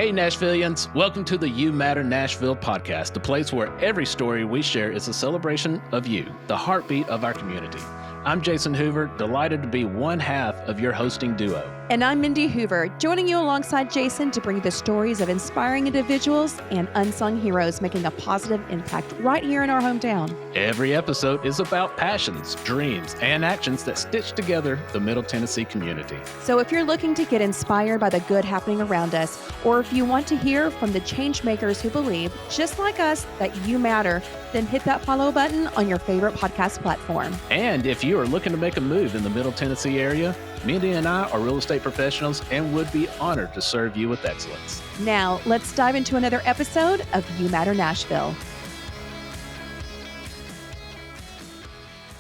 Hey, Nashvillians. Welcome to the You Matter Nashville podcast, the place where every story we share is a celebration of you, the heartbeat of our community. I'm Jason Hoover, delighted to be one half of your hosting duo. And I'm Mindy Hoover, joining you alongside Jason to bring you the stories of inspiring individuals and unsung heroes making a positive impact right here in our hometown. Every episode is about passions, dreams, and actions that stitch together the Middle Tennessee community. So if you're looking to get inspired by the good happening around us, or if you want to hear from the change makers who believe, just like us, that you matter, then hit that follow button on your favorite podcast platform. And if you are looking to make a move in the Middle Tennessee area, Mindy and I are real estate professionals and would be honored to serve you with excellence. Now, let's dive into another episode of You Matter Nashville.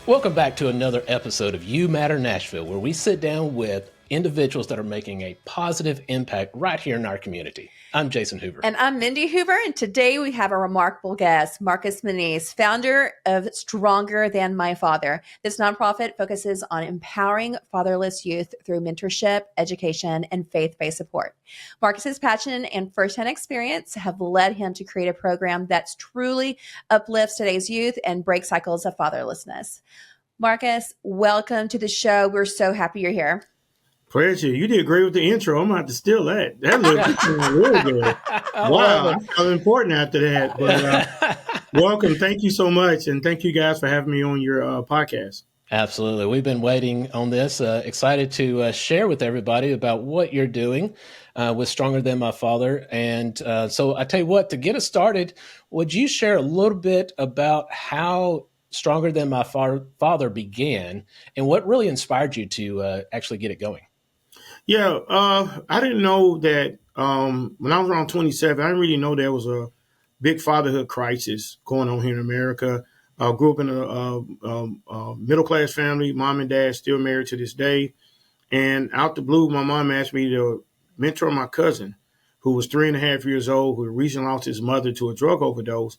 Welcome back to another episode of You Matter Nashville, where we sit down with individuals that are making a positive impact right here in our community. I'm Jason Hoover. And I'm Mindy Hoover, and today we have a remarkable guest, Menize, founder of Stronger Than My Father. This nonprofit focuses on empowering fatherless youth through mentorship, education, and faith-based support. Marcus's passion and firsthand experience have led him to create a program that's truly uplifts today's youth and breaks cycles of fatherlessness. Marcus, welcome to the show. We're so happy you're here. Pleasure. You did great with the intro. I'm going to have to steal that. That looked really good. Wow. I felt important after that. But welcome. Thank you so much. And thank you guys for having me on your podcast. Absolutely. We've been waiting on this. Excited to share with everybody about what you're doing with Stronger Than My Father. And so I tell you what, to get us started, would you share a little bit about how Stronger Than My Father began and what really inspired you to actually get it going? Yeah, I didn't know that when I was around 27, I didn't really know there was a big fatherhood crisis going on here in America. I grew up in a middle-class family, mom and dad still married to this day. And out the blue, my mom asked me to mentor my cousin, who was 3.5 years old, who recently lost his mother to a drug overdose.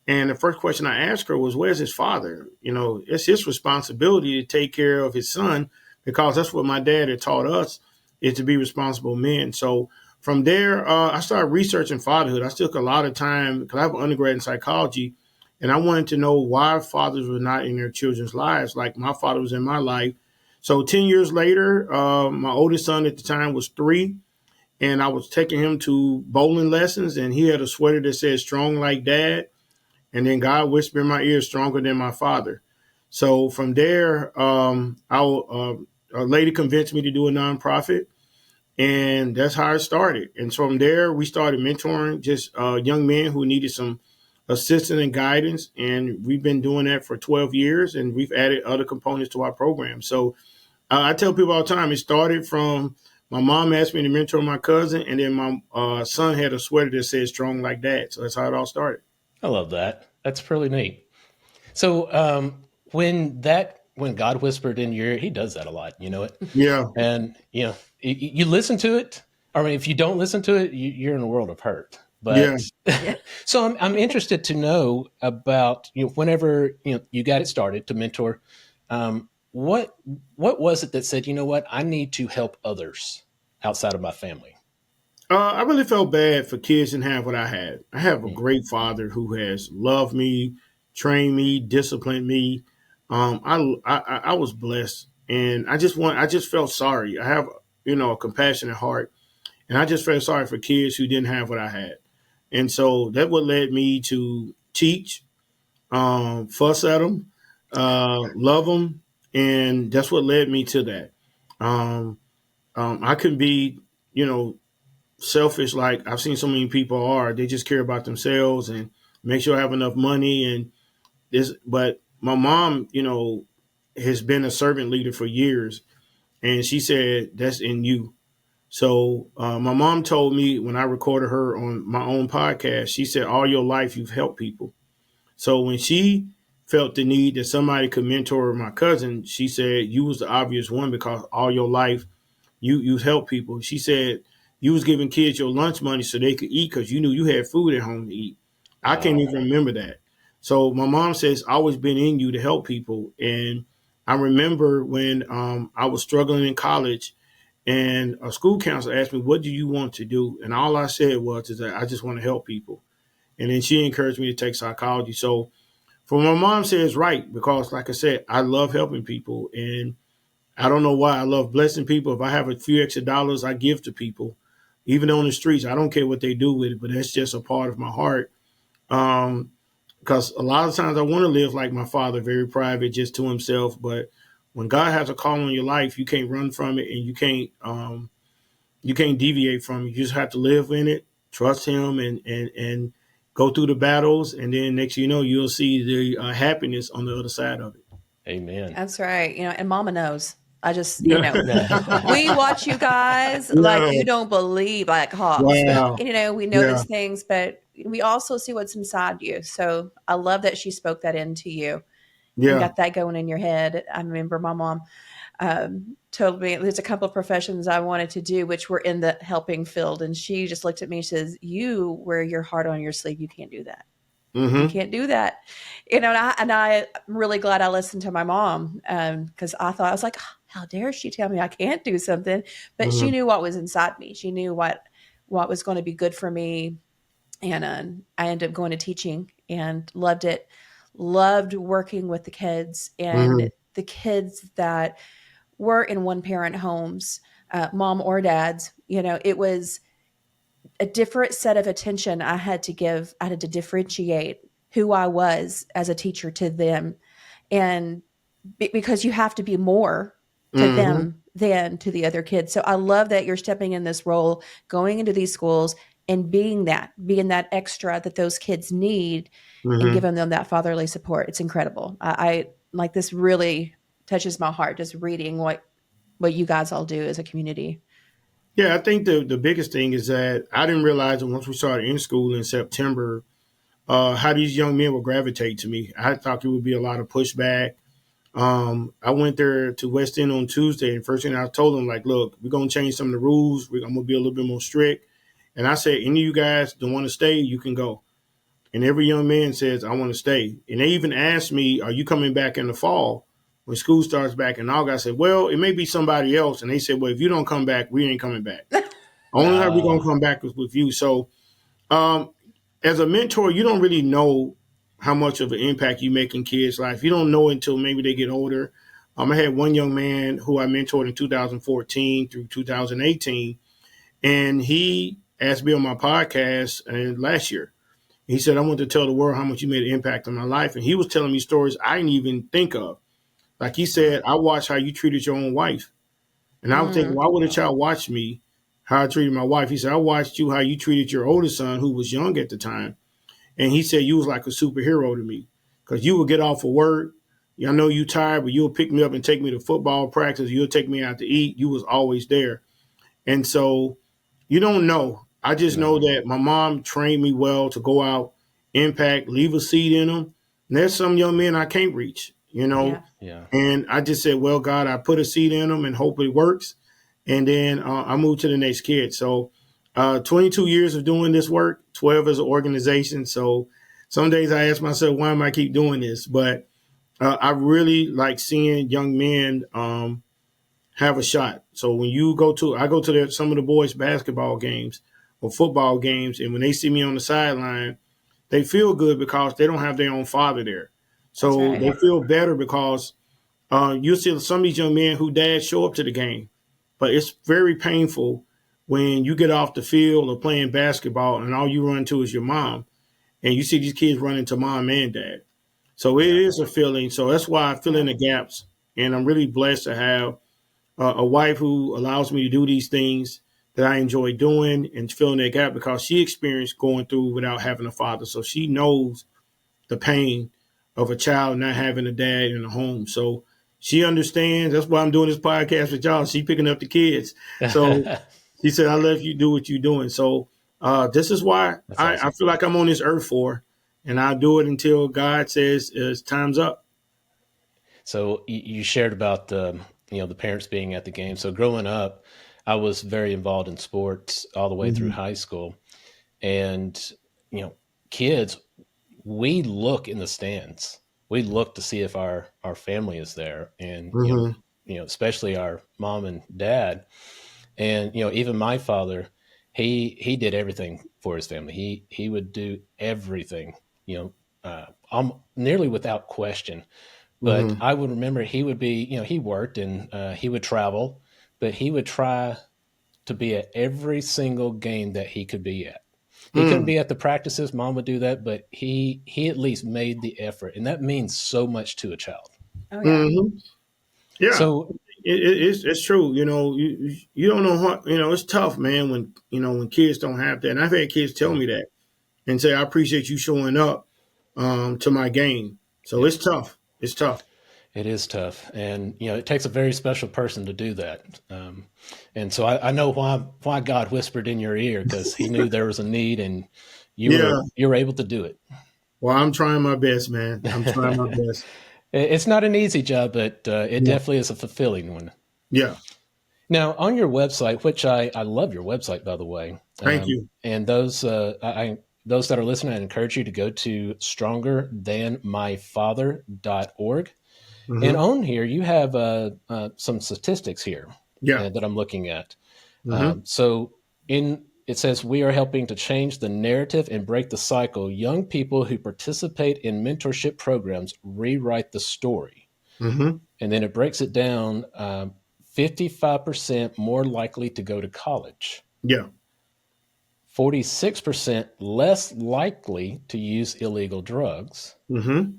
And the first question I asked her was, where's his father? You know, it's his responsibility to take care of his son, because that's what my dad had taught us, is to be responsible men. So from there, I started researching fatherhood. I took a lot of time because I have an undergrad in psychology, and I wanted to know why fathers were not in their children's lives like my father was in my life. So 10 years later, my oldest son at the time was 3, and I was taking him to bowling lessons, and he had a sweater that said "Strong Like Dad," and then God whispered in my ear, "Stronger Than My Father." So from there, a lady convinced me to do a nonprofit. And that's how it started. And from there, we started mentoring just young men who needed some assistance and guidance. And we've been doing that for 12 years, and we've added other components to our program. So I tell people all the time, it started from my mom asked me to mentor my cousin, and then my son had a sweater that said "Strong Like Dad." So that's how it all started. I love that. That's really neat. So when God whispered in your ear, he does that a lot, you know it? Yeah. And, you know, you listen to it. I mean, if you don't listen to it, you're in a world of hurt. But Yeah. So I'm interested to know about, you know, whenever, you know, you got it started to mentor, what was it that said, you know what, I need to help others outside of my family? I really felt bad for kids didn't have what I had. I have a great father who has loved me, trained me, disciplined me. I was blessed, and I just felt sorry. I have, you know, a compassionate heart, and I just felt sorry for kids who didn't have what I had. And so that what led me to teach, fuss at them, love them. And that's what led me to that. I can be, you know, selfish. Like I've seen so many people are, they just care about themselves and make sure I have enough money and this, but my mom, you know, has been a servant leader for years, and she said, that's in you. So my mom told me when I recorded her on my own podcast, she said, all your life you've helped people. So when she felt the need that somebody could mentor my cousin, she said, you was the obvious one because all your life you've helped people. She said, you was giving kids your lunch money so they could eat because you knew you had food at home to eat. I can't even remember that. So my mom says, always been in you to help people. And I remember when I was struggling in college And a school counselor asked me, "What do you want to do?" And all I said was, "Is that I just want to help people." And then she encouraged me to take psychology. So, for my mom says right, because like I said, I love helping people, and I don't know why I love blessing people. If I have a few extra dollars, I give to people, even on the streets. I don't care what they do with it, but that's just a part of my heart. Because a lot of times I want to live like my father, very private, just to himself. But when God has a call on your life, you can't run from it, and you can't deviate from it. You just have to live in it, trust Him, and go through the battles, and then next you know, you'll see the happiness on the other side of it. Amen. That's right. And mama knows. I just, Yeah. we watch you guys like Yeah. you don't believe, like hawks. Wow. We know Yeah. these things, but we also see what's inside you. So I love that she spoke that into you and Yeah. got that going in your head. I remember my mom told me there's a couple of professions I wanted to do, which were in the helping field. And she just looked at me and says, "You wear your heart on your sleeve. You can't do that. You Mm-hmm. can't do that." And I'm really glad I listened to my mom, because I was like, "Oh, how dare she tell me I can't do something?" But she Mm-hmm. knew what was inside me. She knew what was going to be good for me. And I ended up going to teaching and loved it. Loved working with the kids, Mm-hmm. and the kids that were in one parent homes, mom or dads. It was a different set of attention I had to give. I had to differentiate who I was as a teacher to them. And because you have to be more to Mm-hmm. them than to the other kids. So I love that you're stepping in this role, going into these schools and being that extra that those kids need and Mm-hmm. giving them that fatherly support. It's incredible. I like this really touches my heart just reading what you guys all do as a community. Yeah, I think the biggest thing is that I didn't realize that once we started in school in September, how these young men would gravitate to me. I thought there would be a lot of pushback. I went there to West End on Tuesday, and first thing I told them, like, look, we're gonna change some of the rules. I'm gonna be a little bit more strict. And I said, any of you guys don't want to stay, you can go. And every young man says, I want to stay. And they even asked me, are you coming back in the fall when school starts back in August? I said, well, it may be somebody else. And they said, well, if you don't come back, we ain't coming back. Only time we're gonna Wow. come back is with you. So um, as a mentor, you don't really know how much of an impact you make in kids' life. You don't know until maybe they get older. I had one young man who I mentored in 2014 through 2018, and he asked me on my podcast last year. He said, I want to tell the world how much you made an impact on my life. And he was telling me stories I didn't even think of. Like he Wow. said, I watched how you treated your own wife. And I was thinking, Mm, why would a Wow. child watch me how I treated my wife? He said, I watched you how you treated your oldest son who was young at the time. And he said, you was like a superhero to me because you would get off of work. I know you tired, but you'll pick me up and take me to football practice. You'll take me out to eat. You was always there. And so you don't know. I just know No. that my mom trained me well to go out, impact, leave a seed in them. And there's some young men I can't reach, yeah. Yeah. And I just said, well, God, I put a seed in them and hope it works. And then I moved to the next kid. So 22 years of doing this work, 12 as an organization. So some days I ask myself, why am I keep doing this? But I really like seeing young men have a shot. So when I go to some of the boys' basketball games or football games, and when they see me on the sideline, they feel good because they don't have their own father there. That's So right. they feel better because you see some of these young men who dads show up to the game, but it's very painful when you get off the field or playing basketball and all you run to is your mom, and you see these kids running to mom and dad. So it Yeah. is a feeling. So that's why I fill in Yeah. the gaps, and I'm really blessed to have a wife who allows me to do these things that I enjoy doing and filling that gap because she experienced going through without having a father. So she knows the pain of a child not having a dad in the home. So she understands. That's why I'm doing this podcast with y'all. She picking up the kids. So she said, I let you do what you're doing. So this is why That's I awesome. feel like I'm on this earth for, and I'll do it until God says it's time's up. So you shared about the parents being at the game. So growing up, I was very involved in sports all the way through Mm-hmm. high school, and you know, kids, we look in the stands. We look to see if our family is there, and Mm-hmm. especially our mom and dad. And even my father, he did everything for his family. He would do everything, nearly without question. But Mm-hmm. I would remember he would be, he worked and he would travel, but he would try to be at every single game that he could be at. He couldn't Mm. be at the practices. Mom would do that, but he at least made the effort, and that means so much to a child. Oh yeah. Mm-hmm. Yeah. So It's true. You don't know what, it's tough, man, when kids don't have that. And I've had kids tell yeah, me that and say, I appreciate you showing up to my game. So yeah, it's tough. It's tough. it is tough, and it takes a very special person to do that. And so I know why God whispered in your ear, because He knew there was a need, and Yeah. you were able to do it. Well, I'm trying my best, man. I'm trying my best. It's not an easy job, but it Yeah. definitely is a fulfilling one. Yeah. Now, on your website, which I love your website, by the way, Thank you. and those that are listening, I encourage you to go to strongerthanmyfather.org. And Hmm. on here, you have some statistics here Yeah. that I'm looking at. Hmm. So it says, we are helping to change the narrative and break the cycle. Young people who participate in mentorship programs rewrite the story. Hmm. And then it breaks it down, 55% more likely to go to college, Yeah. 46% less likely to use illegal drugs, Hmm.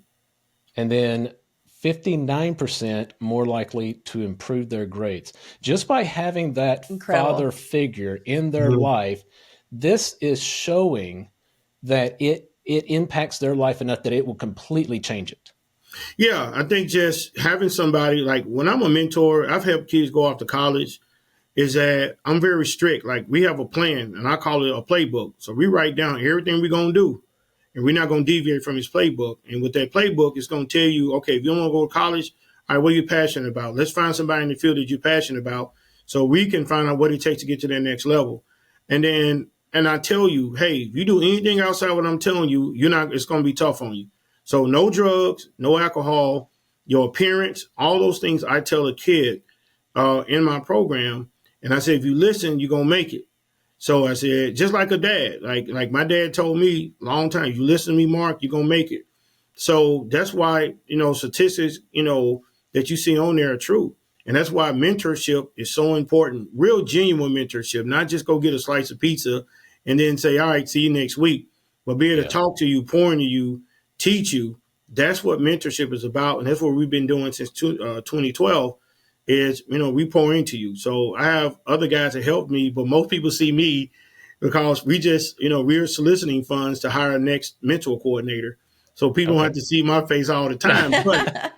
and then 59% more likely to improve their grades. Just by having that Incredible. father figure in their Hmm. life, this is showing that it impacts their life enough that it will completely change it. Yeah. I think just having somebody like when I'm a mentor, I've helped kids go off to college. Is that I'm very strict. Like we have a plan, and I call it a playbook. So we write down everything we're gonna do, and we're not gonna deviate from his playbook. And with that playbook, it's gonna tell you, okay, if you don't want to go to college, all right, what are you passionate about? Let's find somebody in the field that you're passionate about, so we can find out what it takes to get to that next level. And I tell you, hey, if you do anything outside what I'm telling you, you're not. It's gonna be tough on you. So no drugs, no alcohol, your appearance, all those things I tell a kid in my program. And I said, if you listen, you're gonna make it. So I said, just like a dad, like my dad told me a long time, you listen to me, Mark, you're gonna make it. So that's why, statistics, that you see on there are true. And that's why mentorship is so important. Real genuine mentorship, not just go get a slice of pizza and then say, all right, see you next week. But be able to Yeah. talk to you, pour into you, teach you. That's what mentorship is about. And that's what we've been doing since 2012 is, we pour into you. So I have other guys that help me, but most people see me because we just, we're soliciting funds to hire a next mentor coordinator. So people don't Okay. have to see my face all the time. But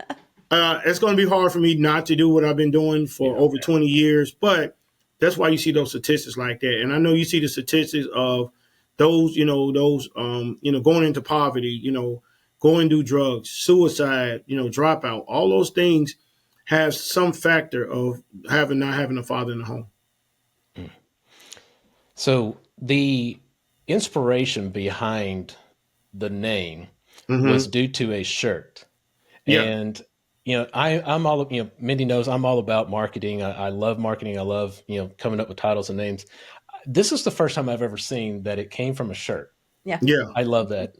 it's going to be hard for me not to do what I've been doing for Yeah. over 20 years. But that's why you see those statistics like that. And I know you see the statistics of those, going into poverty, going to do drugs, suicide, dropout, all those things have some factor of not having a father in the home. So the inspiration behind the name was Mm-hmm. due to a shirt. Yeah. And I'm all, Mindy knows I'm all about marketing. I love marketing. I love coming up with titles and names. This is the first time I've ever seen that it came from a shirt. Yeah. Yeah. I love that.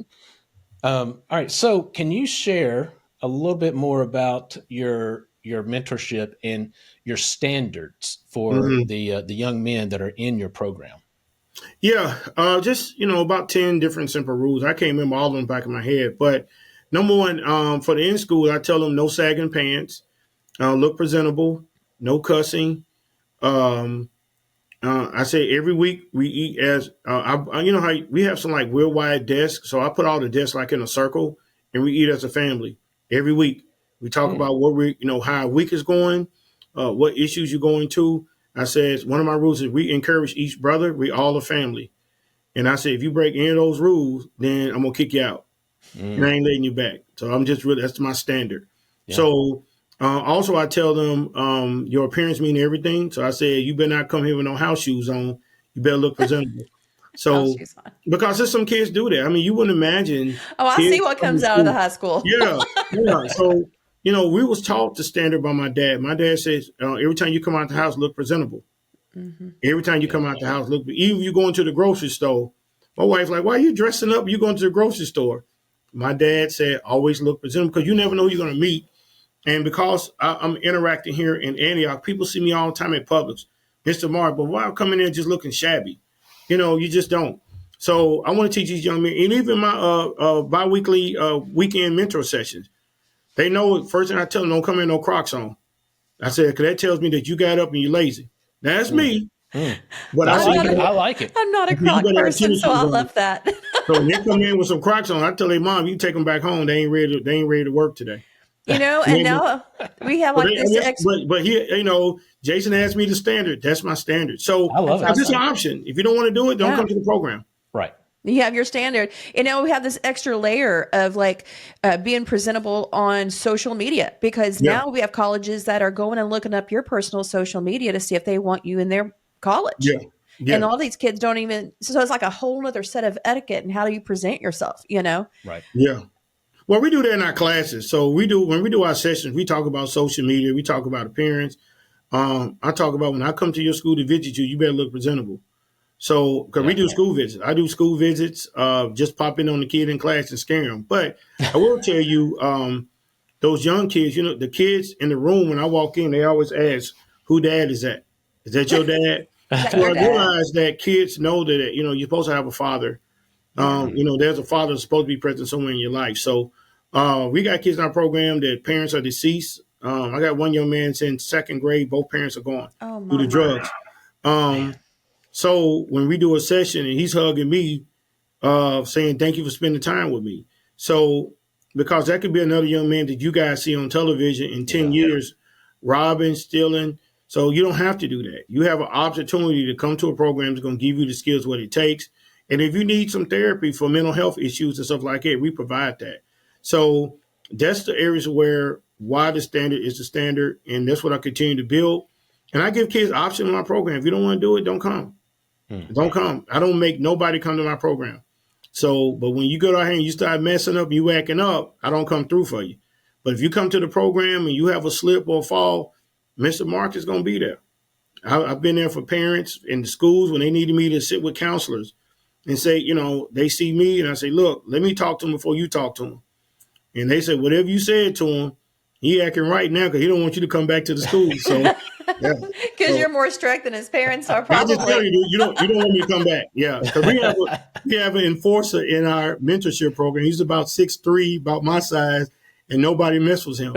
All right, so can you share a little bit more about your mentorship and your standards for Mm-hmm. the young men that are in your program? Yeah. Just, about 10 different simple rules. I can't remember all of them back in my head. But number one, for the in school, I tell them no sagging pants, look presentable, no cussing. Um, I say every week we eat as you know how we have some like real wide desks, so I put all the desks like in a circle, and we eat as a family every week. We talk Hmm. about what how our week is going, what issues you're going to. I said one of my rules is we encourage each brother. We all a family, and I said if you break any of those rules, then I'm gonna kick you out and I Mm, ain't letting you back. So I'm just really that's my standard. yeah. So also I tell them your appearance mean everything. So I say you better not come here with no house shoes on. You better look presentable. House So shoes on. because there's some kids do that. I mean, you wouldn't imagine Oh, I see kids what coming comes to out of the school. high school. Yeah, yeah. So we was taught the standard by my dad. My dad says every time you come out the house, look presentable. Mm-hmm. Every time you Yeah. come out the house, look. Even if you go into the grocery store, my wife's like, "Why are you dressing up? You going to the grocery store?" My dad said, "Always look presentable because you never know who you're going to meet." And because I'm interacting here in Antioch, people see me all the time at Publix, Mr. Mark, but why I'm coming in just looking shabby? You just don't. So I want to teach these young men, and even my biweekly weekend mentor sessions. They know first thing I tell them, don't come in no Crocs on. I said, because that tells me that you got up and you're lazy. Now, that's Mm. me, Mm. but I I say like you it. got, I like it. I'm not a you crock got to have person, tennis so shoes I on. love that. So when they come in with some Crocs on, I tell their mom, you take them back home. They ain't ready. They ain't ready to work today. And now we have But like this here, Jason asked me the standard. That's my standard. So I love that's it. it's just an awesome. option. If you don't want to do it, don't come Yeah. to the program. Right. You have your standard. And now we have this extra layer of like being presentable on social media, because Yeah, now we have colleges that are going and looking up your personal social media to see if they want you in their college. yeah, And yeah, all these kids don't even, so it's like a whole other set of etiquette and how do you present yourself, you know? Right. yeah. Well, we do that in our classes. So when we do our sessions, we talk about social media. We talk about appearance. I talk about when I come to your school to visit you, you better look presentable. So, because we Yeah. do school visits, I do school visits. Just pop in on the kid in class and scare them. But I will tell you, those young kids, the kids in the room when I walk in, they always ask, "Who dad is that? Is that your dad?" Is that So your I dad? realize that kids know that you're supposed to have a father. Yeah. There's a father that's supposed to be present somewhere in your life. So we got kids in our program that parents are deceased. I got one young man in second grade. Both parents are gone Oh, due to my. drugs. Um, so when we do a session and he's hugging me, saying thank you for spending time with me. So because that could be another young man that you guys see on television in 10 Yeah. years, robbing, stealing. So you don't have to do that. You have an opportunity to come to a program that's going to give you the skills, what it takes. And if you need some therapy for mental health issues and stuff like that, we provide that. So that's the areas where why the standard is the standard. And that's what I continue to build. And I give kids option in my program. If you don't want to do it, don't come. Mm. Don't come. I don't make nobody come to my program. So, but when you go out here and you start messing up, you acting up, I don't come through for you. But if you come to the program and you have a slip or a fall, Mr. Mark is going to be there. I've been there for parents in the schools when they needed me to sit with counselors and say, they see me and I say, look, let me talk to him before you talk to him. And they say, whatever you said to him, he acting right now because he don't want you to come back to the school. So, yeah. Because So you're more strict than his parents are, I just tell probably. you, dude, you don't want me to come back. Yeah, because we have an enforcer in our mentorship program. He's about 6'3", about my size, and nobody mess with him.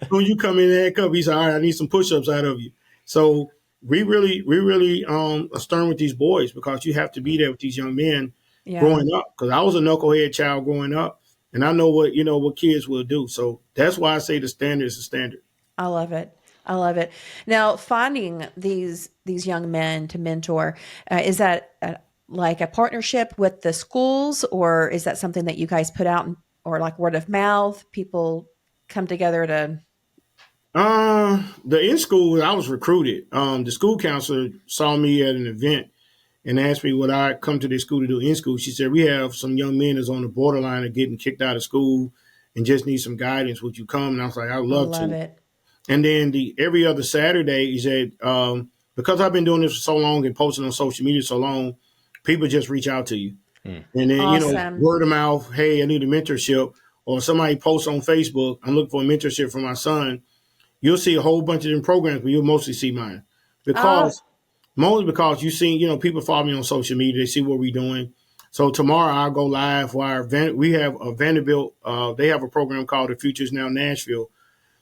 When you come in and act up, he said, "All right, I need some push-ups out of you." So we really are stern with these boys because you have to be there with these young men Yeah. growing up. Because I was a knucklehead child growing up, and I know what kids will do. So that's why I say the standard is the standard. I love it. I love it. Now, finding these young men to mentor, is that like a partnership with the schools, or is that something that you guys put out, or like word of mouth? People come together to. The in school, I was recruited. The school counselor saw me at an event and asked me would I come to this school to do in school. She said, we have some young men that's on the borderline of getting kicked out of school and just need some guidance. Would you come? And I was like, I'd I love love to. it. And then every other Saturday, he said, because I've been doing this for so long and posting on social media so long, people just reach out to you. Mm. And then, Awesome. word of mouth, hey, I need a mentorship. Or somebody posts on Facebook, I'm looking for a mentorship for my son. You'll see a whole bunch of them programs, but you'll mostly see mine. Ah, Mostly because you see, people follow me on social media. They see what we're doing. So tomorrow I'll go live. We have a Vanderbilt. They have a program called The Future Is Now Nashville.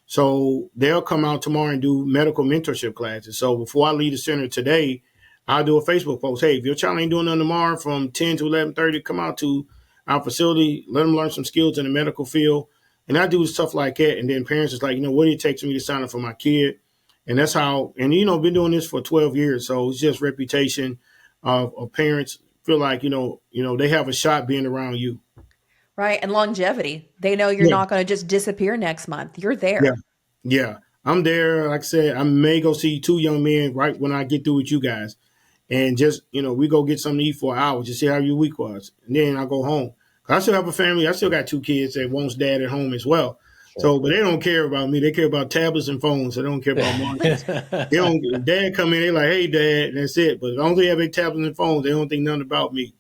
So they'll come out tomorrow and do medical mentorship classes. So before I leave the center today, I'll do a Facebook post. Hey, if your child ain't doing nothing tomorrow from 10 to 11:30, come out to our facility. Let them learn some skills in the medical field. And I do stuff like that. And then parents is like, what do it take for me to sign up for my kid? And that's how, and been doing this for 12 years. So it's just reputation of parents feel like, they have a shot being around you. right. And longevity. They know you're Yeah. not going to just disappear next month. You're Yeah. there. Yeah. I'm there. Like I said, I may go see two young men right when I get through with you guys. And just, we go get something to eat for an hour, just see how your week was. And then I go home. I still have a family. I still got two kids that wants dad at home as well. Sure. So, but they don't care about me. They care about tablets and phones. They don't care about Marcus. They don't. Dad come in, they like, hey, Dad, and that's it. But as long as they have their tablets and phones, they don't think nothing about me.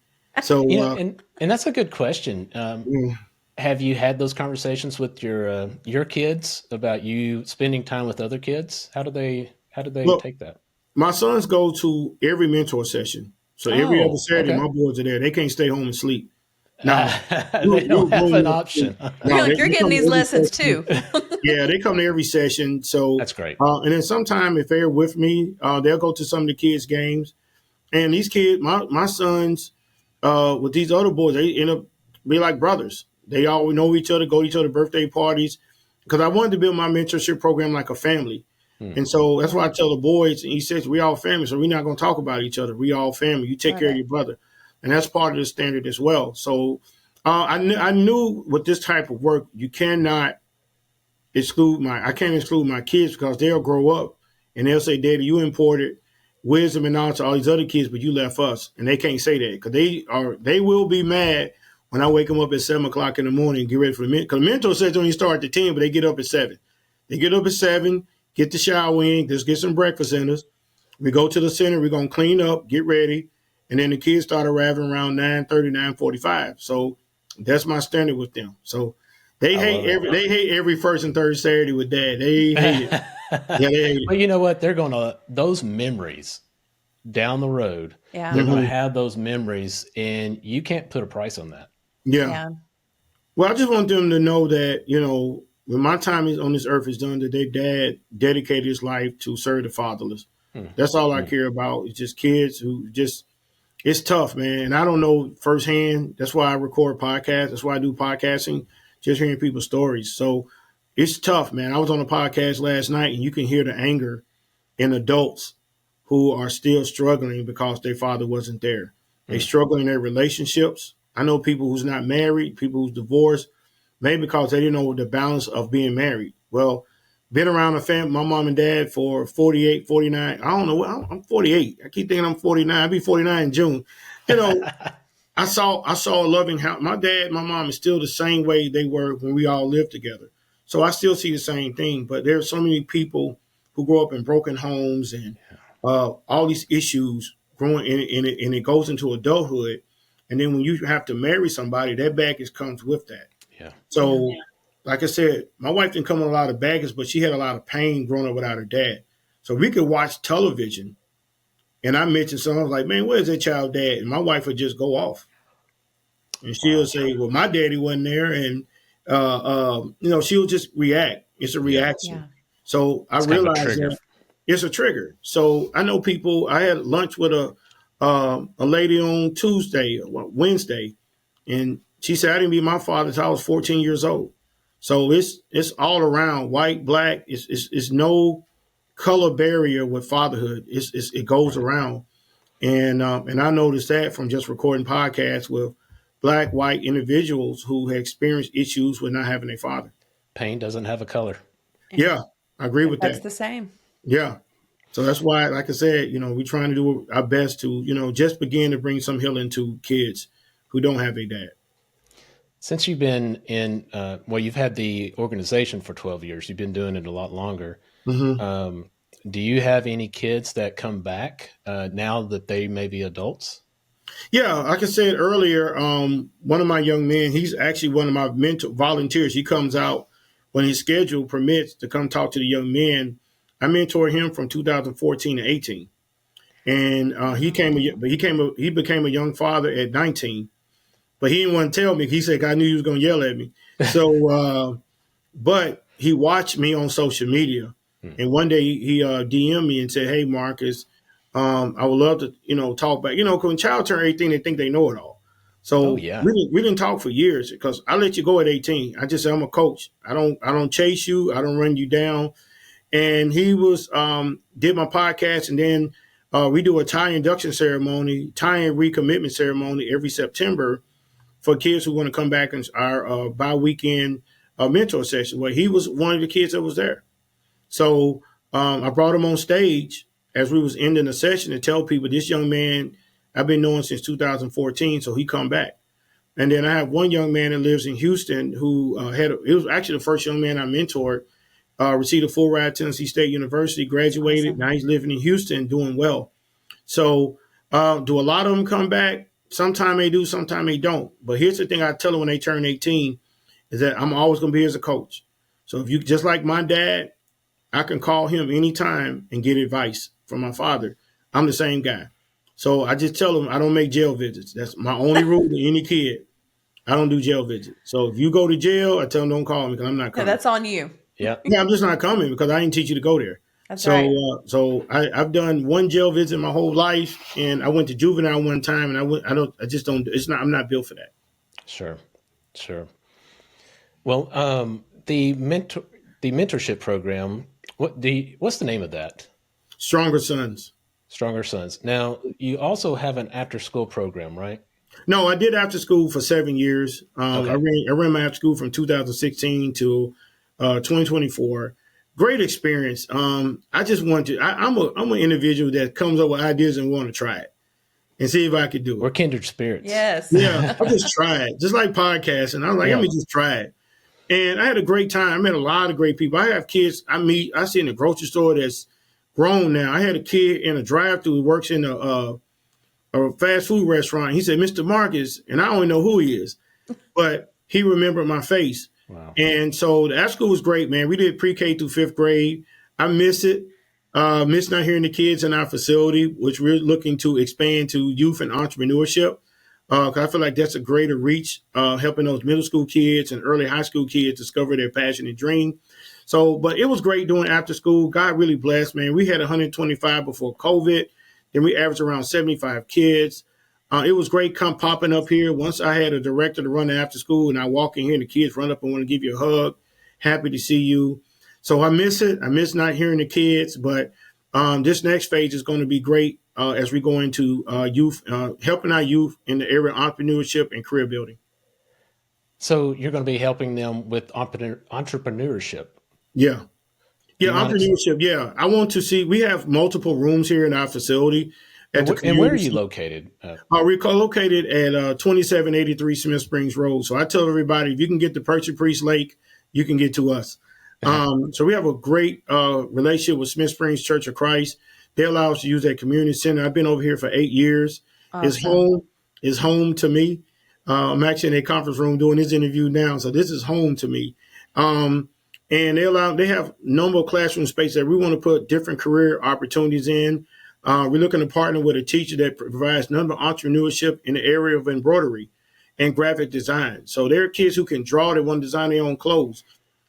So, and that's a good question. mm, Have you had those conversations with your kids about you spending time with other kids? How do they look, take that? my sons go to every mentor session. So every other Oh, Saturday, okay. my boys are there. They can't stay home and sleep. Now, They don't have an option. You're no, like, you're they getting come to these every lessons session. too. Yeah, they come to every session. So, That's great. and then sometime if they're with me, they'll go to some of the kids' games. And these kids, my sons, with these other boys, they end up be like brothers. They all know each other, go to each other's birthday parties. Because I wanted to build my mentorship program like a family. Hmm. And so that's why I Right. tell the boys, and he says, we all family, so we're not going to talk about each other. We all family. You take Love care of it. your brother. And that's part of the standard as well. So I knew with this type of work, you cannot I can't exclude my kids because they'll grow up and they'll say, Daddy, you imported wisdom and knowledge to all these other kids, but you left us. And they can't say that because they will be mad when I wake them up at 7 o'clock in the morning and get ready for the mentor. Because mentor says they only start at 10, but they get up at 7. They get up at 7, get the shower in, just get some breakfast in us. We go to the center, we're gonna clean up, get ready, and then the kids start arriving around 9:30, 9:45. So that's my standard with them. So I love it. they hate every first and third Saturday with Dad. They hate it. Yeah, they hate But you know what? They're going to those memories down the road. Yeah. They're it. going to Hmm. have those memories, and you can't put a price on that. Yeah. Yeah. Well, I just want them to know that, when my time is on this earth is done, that their dad dedicated his life to serve the fatherless. Hmm. That's all I Hmm. care about. It's just kids who just it's tough, man. And I don't know firsthand. That's why I record podcasts. That's why I do podcasting, just hearing people's stories. So it's tough, man. I was on a podcast last night and you can hear the anger in adults who are still struggling because their father wasn't there. They Hmm. struggle in their relationships. I know people who's not married, people who's divorced, maybe because they didn't know the balance of being married. Well, been around a family, my mom and dad for 48, 49. I don't know. I'm 48. I keep thinking I'm 49. I'll be 49 in June. You know, I saw a loving house. My dad, my mom is still the same way they were when we all lived together. So I still see the same thing. But there's so many people who grow up in broken homes and all these issues growing and it goes into adulthood. And then when you have to marry somebody, that baggage comes with that. Yeah. Yeah. So, like I said, my wife didn't come with a lot of baggage, but she had a lot of pain growing up without her dad. So we could watch television, and I mentioned something I was like, "Man, where's that child dad?" And my wife would just go off, and she'll Wow. say, "Well, my daddy wasn't there," and she'll just react. It's a Yeah. Yeah. reaction. So I It's kind of a realized trigger. that it's a trigger. So I know people. I had lunch with a lady on Wednesday, and she said, I didn't meet my father until I was 14 years old. So it's all around white, black. It's no color barrier with fatherhood. It goes Right. around. And I noticed that from just recording podcasts with black, white individuals who had experienced issues with not having a father. Pain doesn't have a color. Yeah. Yeah, I agree with That's that. the same. Yeah. So that's why, like I said, we're trying to do our best to, just begin to bring some healing to kids who don't have a dad. Since you've been you've had the organization for 12 years. You've been doing it a lot longer. Hmm. Um, do you have any kids that come back now that they may be adults? Yeah, like I said earlier, one of my young men, he's actually one of my mentor volunteers. He comes out when his schedule permits to come talk to the young men. I mentored him from 2014 to 18, and he became a young father at 19. But he didn't want to tell me. He said I knew he was going to yell at me. So, but he watched me on social media, Hmm. and one day he DM'd me and said, "Hey, Marcus, I would love to, talk back. Cause when child turn 18, they think they know it all. Oh So yeah. we didn't talk for years because I let you go at 18. I just said I'm a coach. I don't chase you. I don't run you down. And he was did my podcast, and then we do a tie induction ceremony, tie and recommitment ceremony every September for kids who want to come back in our bi-weekend mentor session. Well, he was one of the kids that was there. So I brought him on stage as we was ending the session to tell people this young man I've been knowing since 2014, so he come back. And then I have one young man that lives in Houston who it was actually the first young man I mentored, received a full ride to Tennessee State University, graduated. Awesome. Now he's living in Houston, doing well. So do a lot of them come back? Sometime they do, sometime they don't. But here's the thing I tell them when they turn 18 is that I'm always going to be here as a coach. So if you, just like my dad, I can call him anytime and get advice from my father. I'm the same guy. So I just tell them I don't make jail visits. That's my only rule to any kid. I don't do jail visits. So if you go to jail, I tell them don't call me because I'm not No, coming. that's on you. Yeah. Yeah, I'm just not coming because I didn't teach you to go there. That's So, right. I've done one jail visit my whole life, and I went to juvenile one time, and I'm not built for that. Sure. Well, the mentorship program. What's the name of that? Stronger Sons. Stronger Sons. Now, you also have an after-school program, right? No, I did after school for 7 years. Okay. I ran my after school from 2016 to 2024. Great experience. I just want to. I'm an individual that comes up with ideas and want to try it and see if I could do We're it. kindred spirits. Yes. Yeah, I just try it, just like podcasting. I was like, Yeah. let me just try it. And I had a great time. I met a lot of great people. I have kids I see in the grocery store that's grown now. I had a kid in a drive-thru who works in a fast food restaurant. He said, Mr. Marcus, and I don't know who he is, but he remembered my face. Wow. And so that school was great, man. We did pre-K through fifth grade. I miss it. Miss not hearing the kids in our facility, which we're looking to expand to youth and entrepreneurship. Because I feel like that's a greater reach, helping those middle school kids and early high school kids discover their passion and dream. So, but it was great doing after school. God really blessed, man. We had 125 before COVID. Then we averaged around 75 kids. It was great popping up here. Once I had a director to run the after school, and I walk in here and the kids run up and want to give you a hug. Happy to see you. So I miss it. I miss not hearing the kids, but this next phase is going to be great as we go into youth, helping our youth in the area of entrepreneurship and career building. So you're going to be helping them with entrepreneurship. Yeah. Yeah, You want to- entrepreneurship. Yeah. I want to see, we have multiple rooms here in our facility. And where are you located? We're located at 2783 Smith Springs Road. So I tell everybody, if you can get to Percy Priest Lake, you can get to us. So we have a great relationship with Smith Springs Church of Christ. They allow us to use that community center. I've been over here for 8 years. Awesome. It's home to me. I'm actually in a conference room doing this interview now. So this is home to me. And they have number of classroom space that we want to put different career opportunities in. We're looking to partner with a teacher that provides number of entrepreneurship in the area of embroidery and graphic design. So there are kids who can draw, they want to design their own clothes.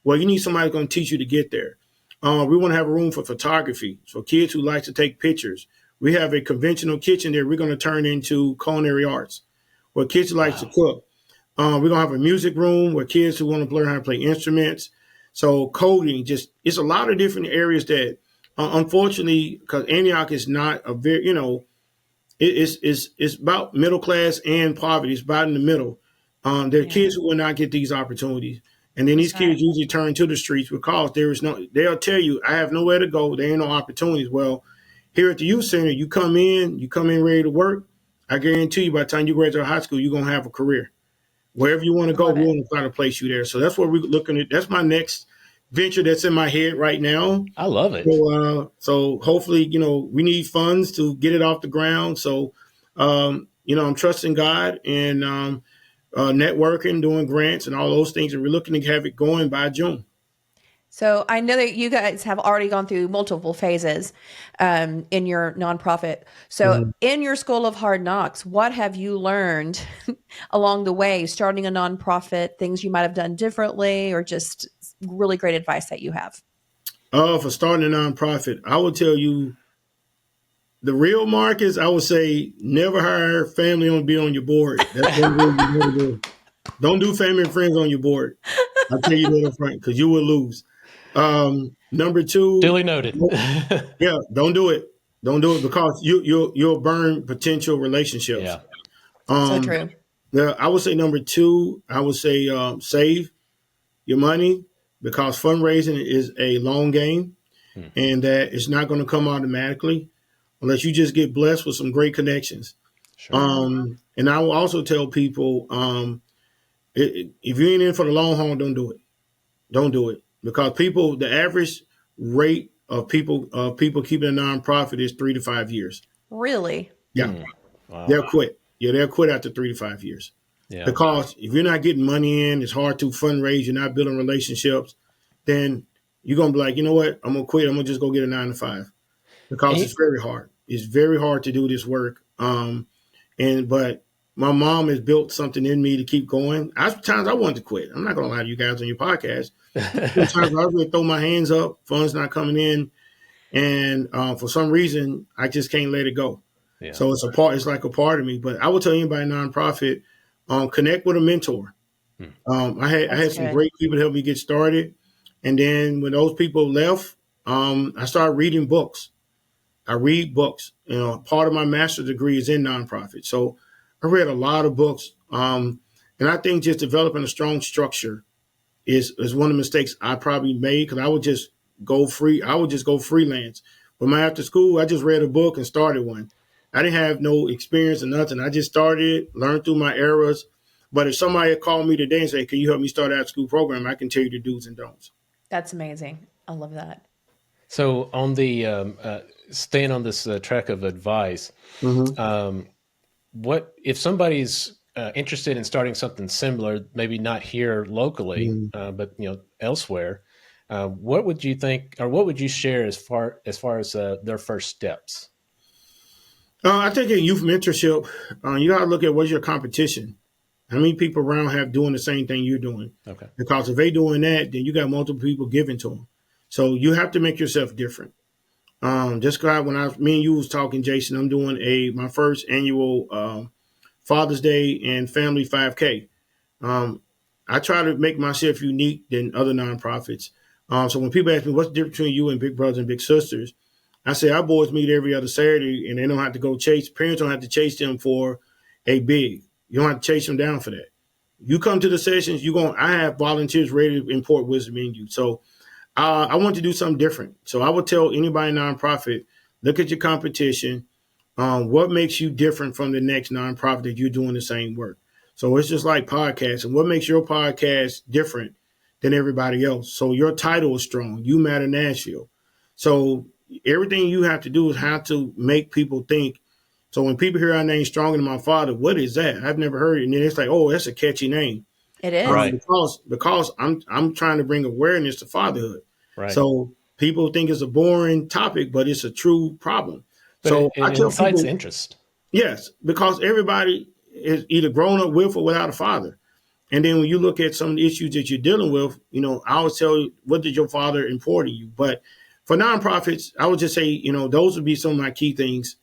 Well, you need somebody who's going to teach you to get there. We want to have a room for photography. So kids who like to take pictures. We have a conventional kitchen there we're going to turn into culinary arts, where kids who like to cook. We're going to have a music room where kids who want to learn how to play instruments. So coding, it's a lot of different areas that, unfortunately, because Antioch is not a very, it's about middle class and poverty. It's about in the middle. There are kids who will not get these opportunities. And then these kids usually turn to the streets because they'll tell you, I have nowhere to go. There ain't no opportunities. Well, here at the youth center, you come in ready to work. I guarantee you by the time you graduate high school, you're going to have a career. Wherever you want to go, we want to try to place you there. So that's what we're looking at. That's my next venture that's in my head right now. I love it. So hopefully, we need funds to get it off the ground. So, I'm trusting God and networking, doing grants and all those things. And we're looking to have it going by June. So I know that you guys have already gone through multiple phases in your nonprofit. So in your School of Hard Knocks, what have you learned along the way, starting a nonprofit, things you might have done differently, or just really great advice that you have? For starting a nonprofit, I would tell you the real Marcus, I would say never hire family to be on your board. That's one rule you never do. Don't do family and friends on your board. I'll tell you that up front because you will lose. Number two, Duly noted. Don't do it. Don't do it because you'll burn potential relationships. Yeah. So true. I would say number two, I would say save your money because fundraising is a long game and that it's not going to come automatically unless you just get blessed with some great connections. Sure. And I will also tell people, if you ain't in for the long haul, don't do it. Don't do it, because the average rate of people keeping a nonprofit is 3 to 5 years. Really? Yeah, Wow. they'll quit. Yeah, they'll quit after 3 to 5 years. Yeah. Because if you're not getting money in, it's hard to fundraise. You're not building relationships. Then you're gonna be like, you know what? I'm gonna quit. I'm gonna just go get a 9 to 5, because And it's very hard. It's very hard to do this work. But my mom has built something in me to keep going. Times I wanted to quit. I'm not gonna lie to you guys on your podcast. Sometimes I really throw my hands up, funds not coming in, and for some reason I just can't let it go. yeah. So it's a part. It's like a part of me. But I will tell anybody nonprofit, connect with a mentor. Hmm. I had some good. great people to help me get started, and then when those people left, I started reading books. I read books. Part of my master's degree is in nonprofit, so I read a lot of books. And I think just developing a strong structure is one of the mistakes I probably made, because I would just go free. I would just go freelance. But my after school, I just read a book and started one. I didn't have no experience or nothing. I just started, learned through my errors. But if somebody had called me today and say, "Can you help me start an after school program?" I can tell you the do's and don'ts. That's amazing. I love that. So on the staying on this track of advice, Mm-hmm. what if somebody's interested in starting something similar, maybe not here locally, Mm-hmm. but elsewhere? What would you think, or what would you share as their first steps? I think in youth mentorship, you got to look at what's your competition. How many people around have doing the same thing you're doing? Okay. Because if they doing that, then you got multiple people giving to them. So you have to make yourself different. Just when me and you was talking, Jason, I'm doing my first annual Father's Day and Family 5K. Um, I try to make myself unique than other nonprofits. So when people ask me what's the difference between you and Big Brothers and Big Sisters, I say our boys meet every other Saturday, and they don't have to go chase. Parents don't have to chase them for a big. You don't have to chase them down for that. You come to the sessions, I have volunteers ready to import wisdom in you. So I want to do something different. So I would tell anybody nonprofit, look at your competition. What makes you different from the next nonprofit that you're doing the same work? So it's just like podcasts. And what makes your podcast different than everybody else? So your title is strong. You matter Nashville. So everything you have to do is how to make people think. So when people hear our name, Stronger Than My Father, what is that? I've never heard it. And then it's like, oh, that's a catchy name. It is. Right. Because I'm trying to bring awareness to fatherhood. Right. So people think it's a boring topic, but it's a true problem. But So it I tell incites people, interest. yes, because everybody is either grown up with or without a father. And then when you look at some of the issues that you're dealing with, I always tell you, what did your father import to you? But for nonprofits, I would just say, those would be some of my key things.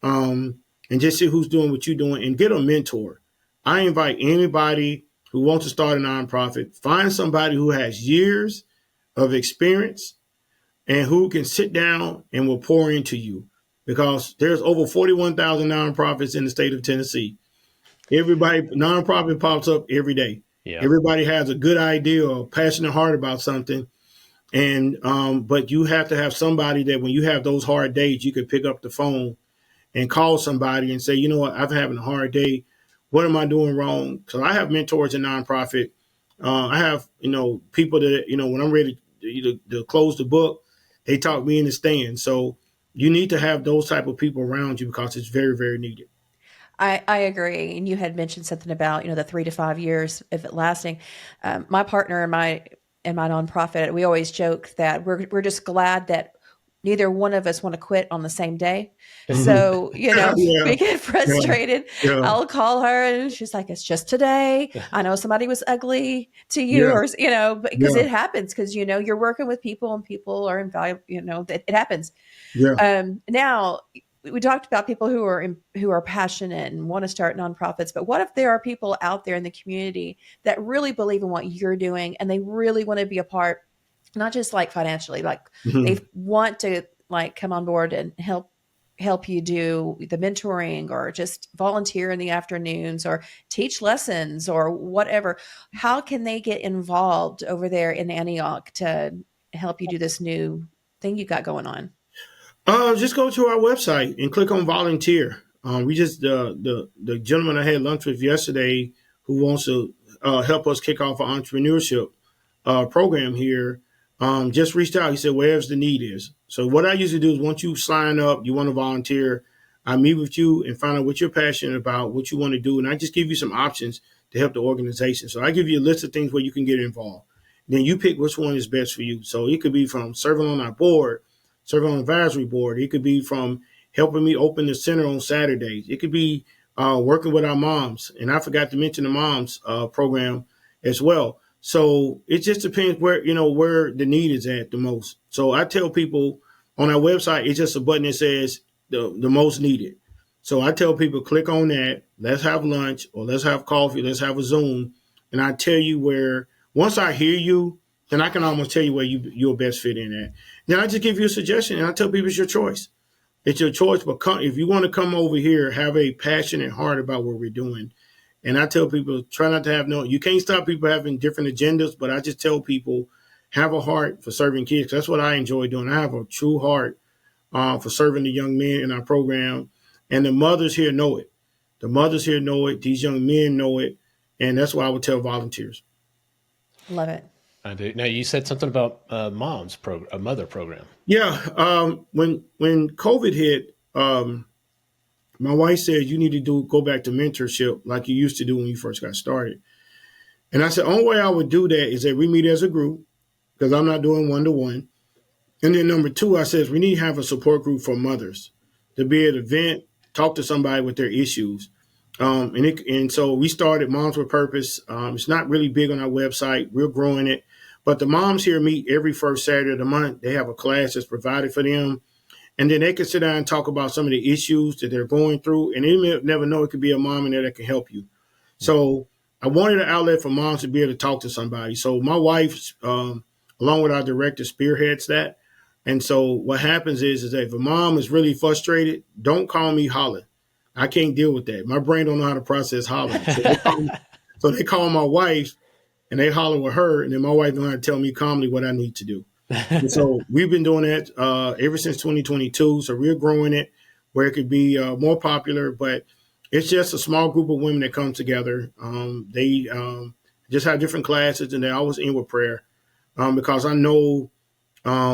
And just see who's doing what you're doing and get a mentor. I invite anybody who wants to start a nonprofit, find somebody who has years of experience and who can sit down and will pour into you, because there's over 41,000 nonprofits in the state of Tennessee. Nonprofit pops up every day. Yeah. Everybody has a good idea or passionate heart about something. And but you have to have somebody that when you have those hard days, you can pick up the phone and call somebody and say, you know what, I'm having a hard day. What am I doing wrong? So I have mentors in nonprofit. I have, people that, when I'm ready to close the book, they talk me in the stand. So you need to have those type of people around you, because it's very, very needed. I agree. And you had mentioned something about, the 3 to 5 years of it lasting. My partner and my nonprofit, we always joke that we're just glad that neither one of us want to quit on the same day. So, Yeah, we get frustrated. yeah, I'll call her and she's like, it's just today. I know somebody was ugly to you, yeah, or, because yeah, it happens, because, you're working with people and people are invaluable, it happens. yeah. Now we talked about people who are passionate and want to start nonprofits, but what if there are people out there in the community that really believe in what you're doing and they really want to be a part, not just like financially, like they Mhm. want to like come on board and help you do the mentoring or just volunteer in the afternoons or teach lessons or whatever. How can they get involved over there in Antioch to help you do this new thing you got going on? Just go to our website and click on volunteer. We just the gentleman I had lunch with yesterday who wants to help us kick off an entrepreneurship program here, just reached out. He said, where's the need is. So what I usually do is once you sign up, you want to volunteer, I meet with you and find out what you're passionate about, what you want to do. And I just give you some options to help the organization. So I give you a list of things where you can get involved. Then you pick which one is best for you. So it could be from serving on our board, serving on advisory board. It could be from helping me open the center on Saturdays. It could be working with our moms. And I forgot to mention the moms program as well. So it just depends where the need is at the most. So I tell people on our website, it's just a button that says the most needed. So I tell people, click on that. Let's have lunch or let's have coffee. Let's have a Zoom. And I tell you where, once I hear you, then I can almost tell you where you'll best fit in at. Then I just give you a suggestion and I tell people it's your choice. It's your choice. But if you want to come over here, have a passionate heart about what we're doing. And I tell people, try not to have you can't stop people having different agendas, but I just tell people, have a heart for serving kids. That's what I enjoy doing. I have a true heart for serving the young men in our program. And the mothers here know it. The mothers here know it. These young men know it. And that's why I would tell volunteers. Love it. I do. Now, you said something about a mother program. Yeah. When COVID hit, my wife said, you need to go back to mentorship like you used to do when you first got started. And I said, only way I would do that is that we meet as a group, because I'm not doing one-to-one. And then number two, I said, we need to have a support group for mothers to be able to vent, talk to somebody with their issues. And so we started Moms with Purpose. It's not really big on our website. We're growing it. But the moms here meet every first Saturday of the month. They have a class that's provided for them. And then they can sit down and talk about some of the issues that they're going through. And they may never know it could be a mom in there that can help you. So I wanted an outlet for moms to be able to talk to somebody. So my wife, along with our director, spearheads that. And so what happens is that if a mom is really frustrated, don't call me holler. I can't deal with that. My brain don't know how to process hollering. So they call my wife and they holler with her. And then my wife knows how to tell me calmly what I need to do. And so we've been doing that ever since 2022. So we're growing it where it could be more popular, but it's just a small group of women that come together. They just have different classes and they always end with prayer because I know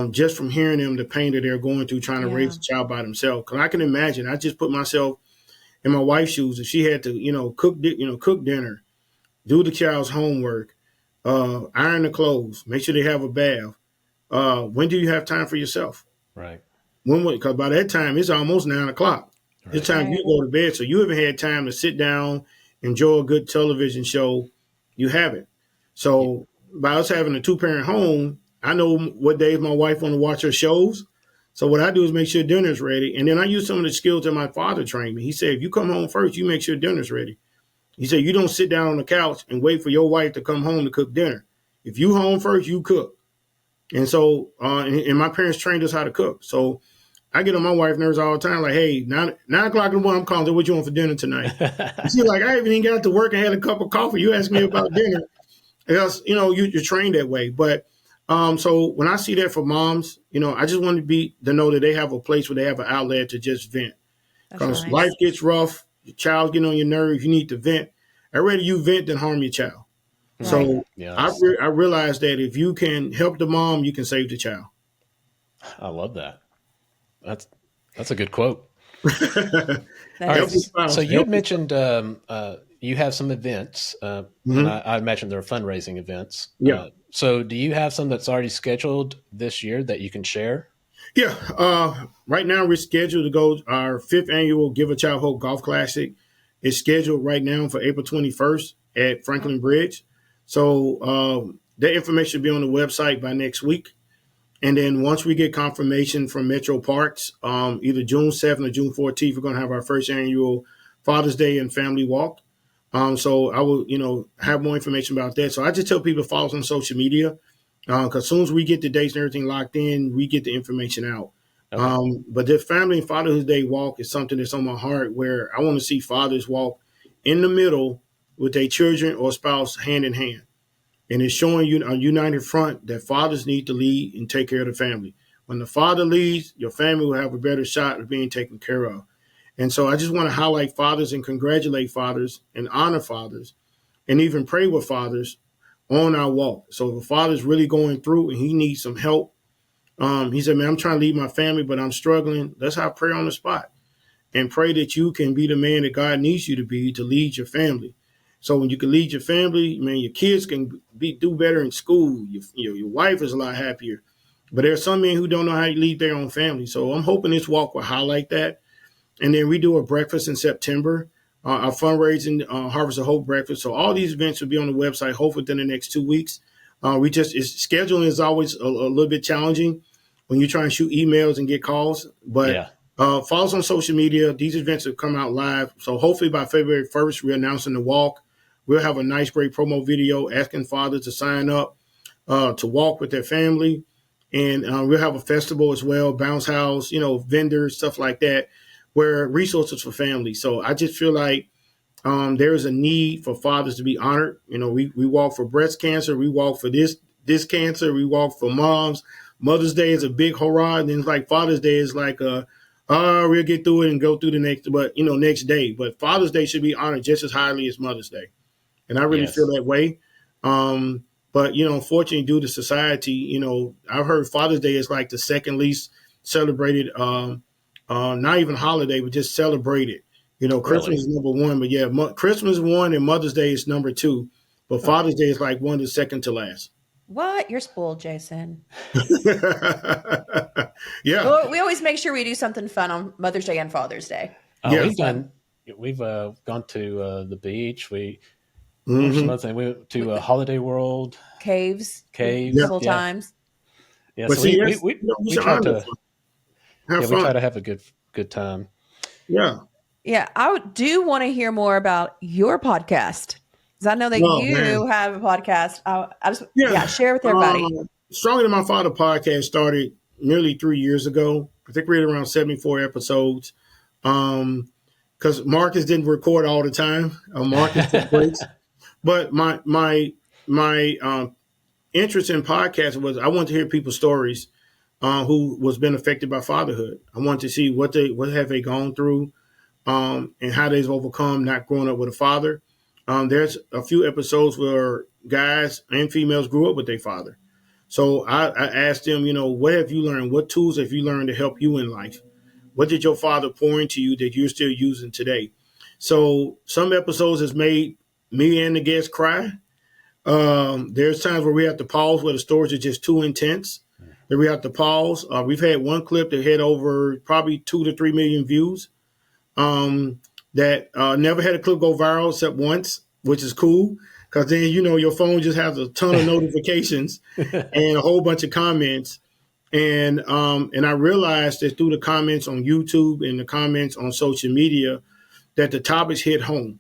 just from hearing them, the pain that they're going through trying to raise a child by themselves. Because I can imagine, I just put myself in my wife's shoes. If she had to, cook dinner, do the child's homework, iron the clothes, make sure they have a bath. When do you have time for yourself? Right. Because by that time, it's almost 9 o'clock. Right. It's time you go to bed. So you haven't had time to sit down, enjoy a good television show. You haven't. So by us having a 2-parent home, I know what days my wife want to watch her shows. So what I do is make sure dinner's ready. And then I use some of the skills that my father trained me. He said, if you come home first, you make sure dinner's ready. He said, you don't sit down on the couch and wait for your wife to come home to cook dinner. If you home first, you cook. And so, and my parents trained us how to cook. So I get on my wife's nerves all the time. Like, hey, 9 o'clock in the morning, I'm calling her, what you want for dinner tonight? She's like, I haven't even got to work and had a cup of coffee. You asked me about dinner. Else, you're trained that way. But so when I see that for moms, I just want to know that they have a place where they have an outlet to just vent. Because life gets rough, your child's getting on your nerves, you need to vent. I'd rather you vent than harm your child. Right. So yes. I realized that if you can help the mom, you can save the child. I love that. That's a good quote. All right. So you had mentioned you have some events, and I imagine they're fundraising events. Yeah. So do you have some that's already scheduled this year that you can share? Yeah. Right now we're scheduled to go our 5th annual Give a Child Hope Golf Classic. It's scheduled right now for April 21st at Franklin Bridge. So that information will be on the website by next week. And then once we get confirmation from Metro Parks, either June 7th or June 14th, we're going to have our first annual Father's Day and Family Walk. So I will, have more information about that. So I just tell people to follow us on social media because as soon as we get the dates and everything locked in, we get the information out. Okay. But the Family and Fatherhood Day Walk is something that's on my heart where I want to see fathers walk in the middle with their children or spouse hand in hand. And it's showing you a united front that fathers need to lead and take care of the family. When the father leads, your family will have a better shot of being taken care of. And so I just want to highlight fathers and congratulate fathers and honor fathers and even pray with fathers on our walk. So if a father's really going through and he needs some help, he said, man, I'm trying to lead my family, but I'm struggling. Let's have prayer on the spot and pray that you can be the man that God needs you to be to lead your family. So when you can lead your family, man, your kids can do better in school. Your wife is a lot happier. But there are some men who don't know how to lead their own family. So I'm hoping this walk will highlight that. And then we do a breakfast in September, our fundraising Harvest of Hope breakfast. So all these events will be on the website, hopefully within the next 2 weeks. Scheduling is always a little bit challenging when you're trying to shoot emails and get calls. But follow us on social media. These events will come out live. So hopefully by February 1st, we're announcing the walk. We'll have a nice, great promo video asking fathers to sign up to walk with their family. And we'll have a festival as well, bounce house, vendors, stuff like that, where resources for families. So I just feel like there is a need for fathers to be honored. We walk for breast cancer. We walk for this cancer. We walk for moms. Mother's Day is a big hurrah. And then it's like Father's Day is like, we'll get through it and go through the next day. But Father's Day should be honored just as highly as Mother's Day. And I really feel that way. But, unfortunately, due to society, I've heard Father's Day is like the second least celebrated, not even holiday, but just celebrated. Christmas is number one. But Christmas is one and Mother's Day is number two. But Father's Day is like one of the second to last. What? You're spoiled, Jason. Yeah. Well, we always make sure we do something fun on Mother's Day and Father's Day. We've gone to the beach. We went to Holiday World. Caves. A couple times. Yeah, but so see, we try to we try to have a good time. Yeah. Yeah, I do want to hear more about your podcast because I know that you have a podcast. Share with everybody. Stronger Than My Father podcast started nearly 3 years ago. I think we had around 74 episodes. Because Marcus didn't record all the time. Marcus took breaks. But my interest in podcasts was I wanted to hear people's stories who was been affected by fatherhood. I wanted to see what have they gone through and how they've overcome not growing up with a father. There's a few episodes where guys and females grew up with their father. So I asked them, what have you learned? What tools have you learned to help you in life? What did your father pour into you that you're still using today? So some episodes has made me and the guests cry. There's times where we have to pause where the stories are just too intense. Then we have to pause. We've had one clip that had over probably 2 to 3 million views. That never had a clip go viral except once, which is cool. Because then, your phone just has a ton of notifications and a whole bunch of comments. And I realized that through the comments on YouTube and the comments on social media that the topics hit home.